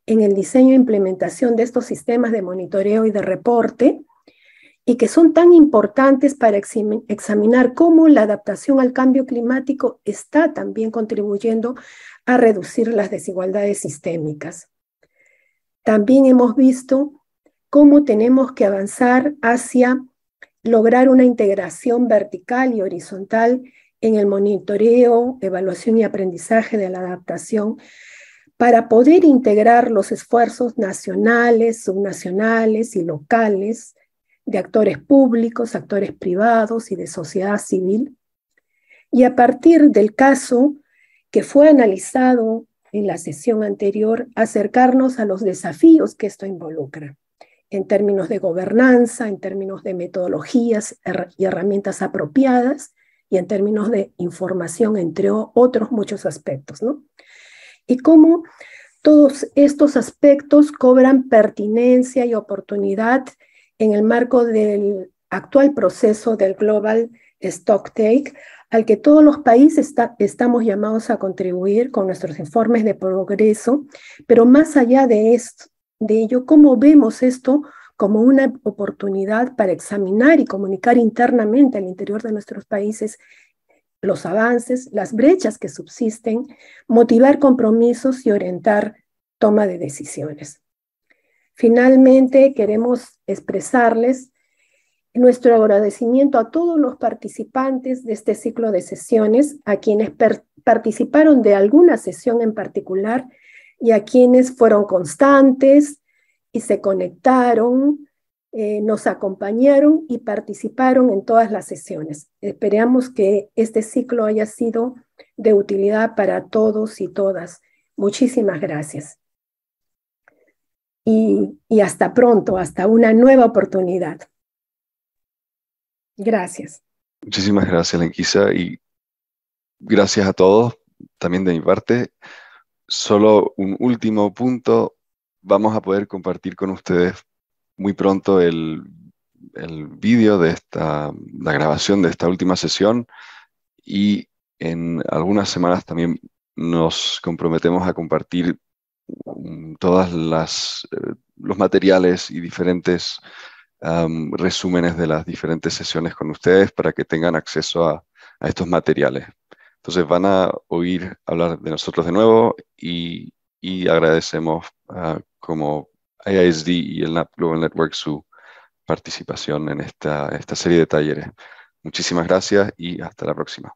en el diseño e implementación de estos sistemas de monitoreo y de reporte, y que son tan importantes para examinar cómo la adaptación al cambio climático está también contribuyendo a reducir las desigualdades sistémicas. También hemos visto cómo tenemos que avanzar hacia lograr una integración vertical y horizontal en el monitoreo, evaluación y aprendizaje de la adaptación, para poder integrar los esfuerzos nacionales, subnacionales y locales de actores públicos, actores privados y de sociedad civil. Y a partir del caso que fue analizado en la sesión anterior, acercarnos a los desafíos que esto involucra, en términos de gobernanza, en términos de metodologías y herramientas apropiadas, y en términos de información, entre otros muchos aspectos, ¿no? Y cómo todos estos aspectos cobran pertinencia y oportunidad en el marco del actual proceso del Global Stocktake, al que todos los países estamos llamados a contribuir con nuestros informes de progreso, pero más allá de ello, ¿cómo vemos esto como una oportunidad para examinar y comunicar internamente al interior de nuestros países los avances, las brechas que subsisten, motivar compromisos y orientar toma de decisiones? Finalmente, queremos expresarles nuestro agradecimiento a todos los participantes de este ciclo de sesiones, a quienes participaron de alguna sesión en particular y a quienes fueron constantes y se conectaron, nos acompañaron y participaron en todas las sesiones. Esperamos que este ciclo haya sido de utilidad para todos y todas. Muchísimas gracias. Y hasta pronto, hasta una nueva oportunidad. Gracias. Muchísimas gracias, Lenquisa, y gracias a todos, también de mi parte. Solo un último punto, vamos a poder compartir con ustedes muy pronto el vídeo de la grabación de esta última sesión, y en algunas semanas también nos comprometemos a compartir todas los materiales y diferentes resúmenes de las diferentes sesiones con ustedes para que tengan acceso a estos materiales. Entonces van a oír hablar de nosotros de nuevo y agradecemos como IISD y el NAP Global Network su participación en esta serie de talleres. Muchísimas gracias y hasta la próxima.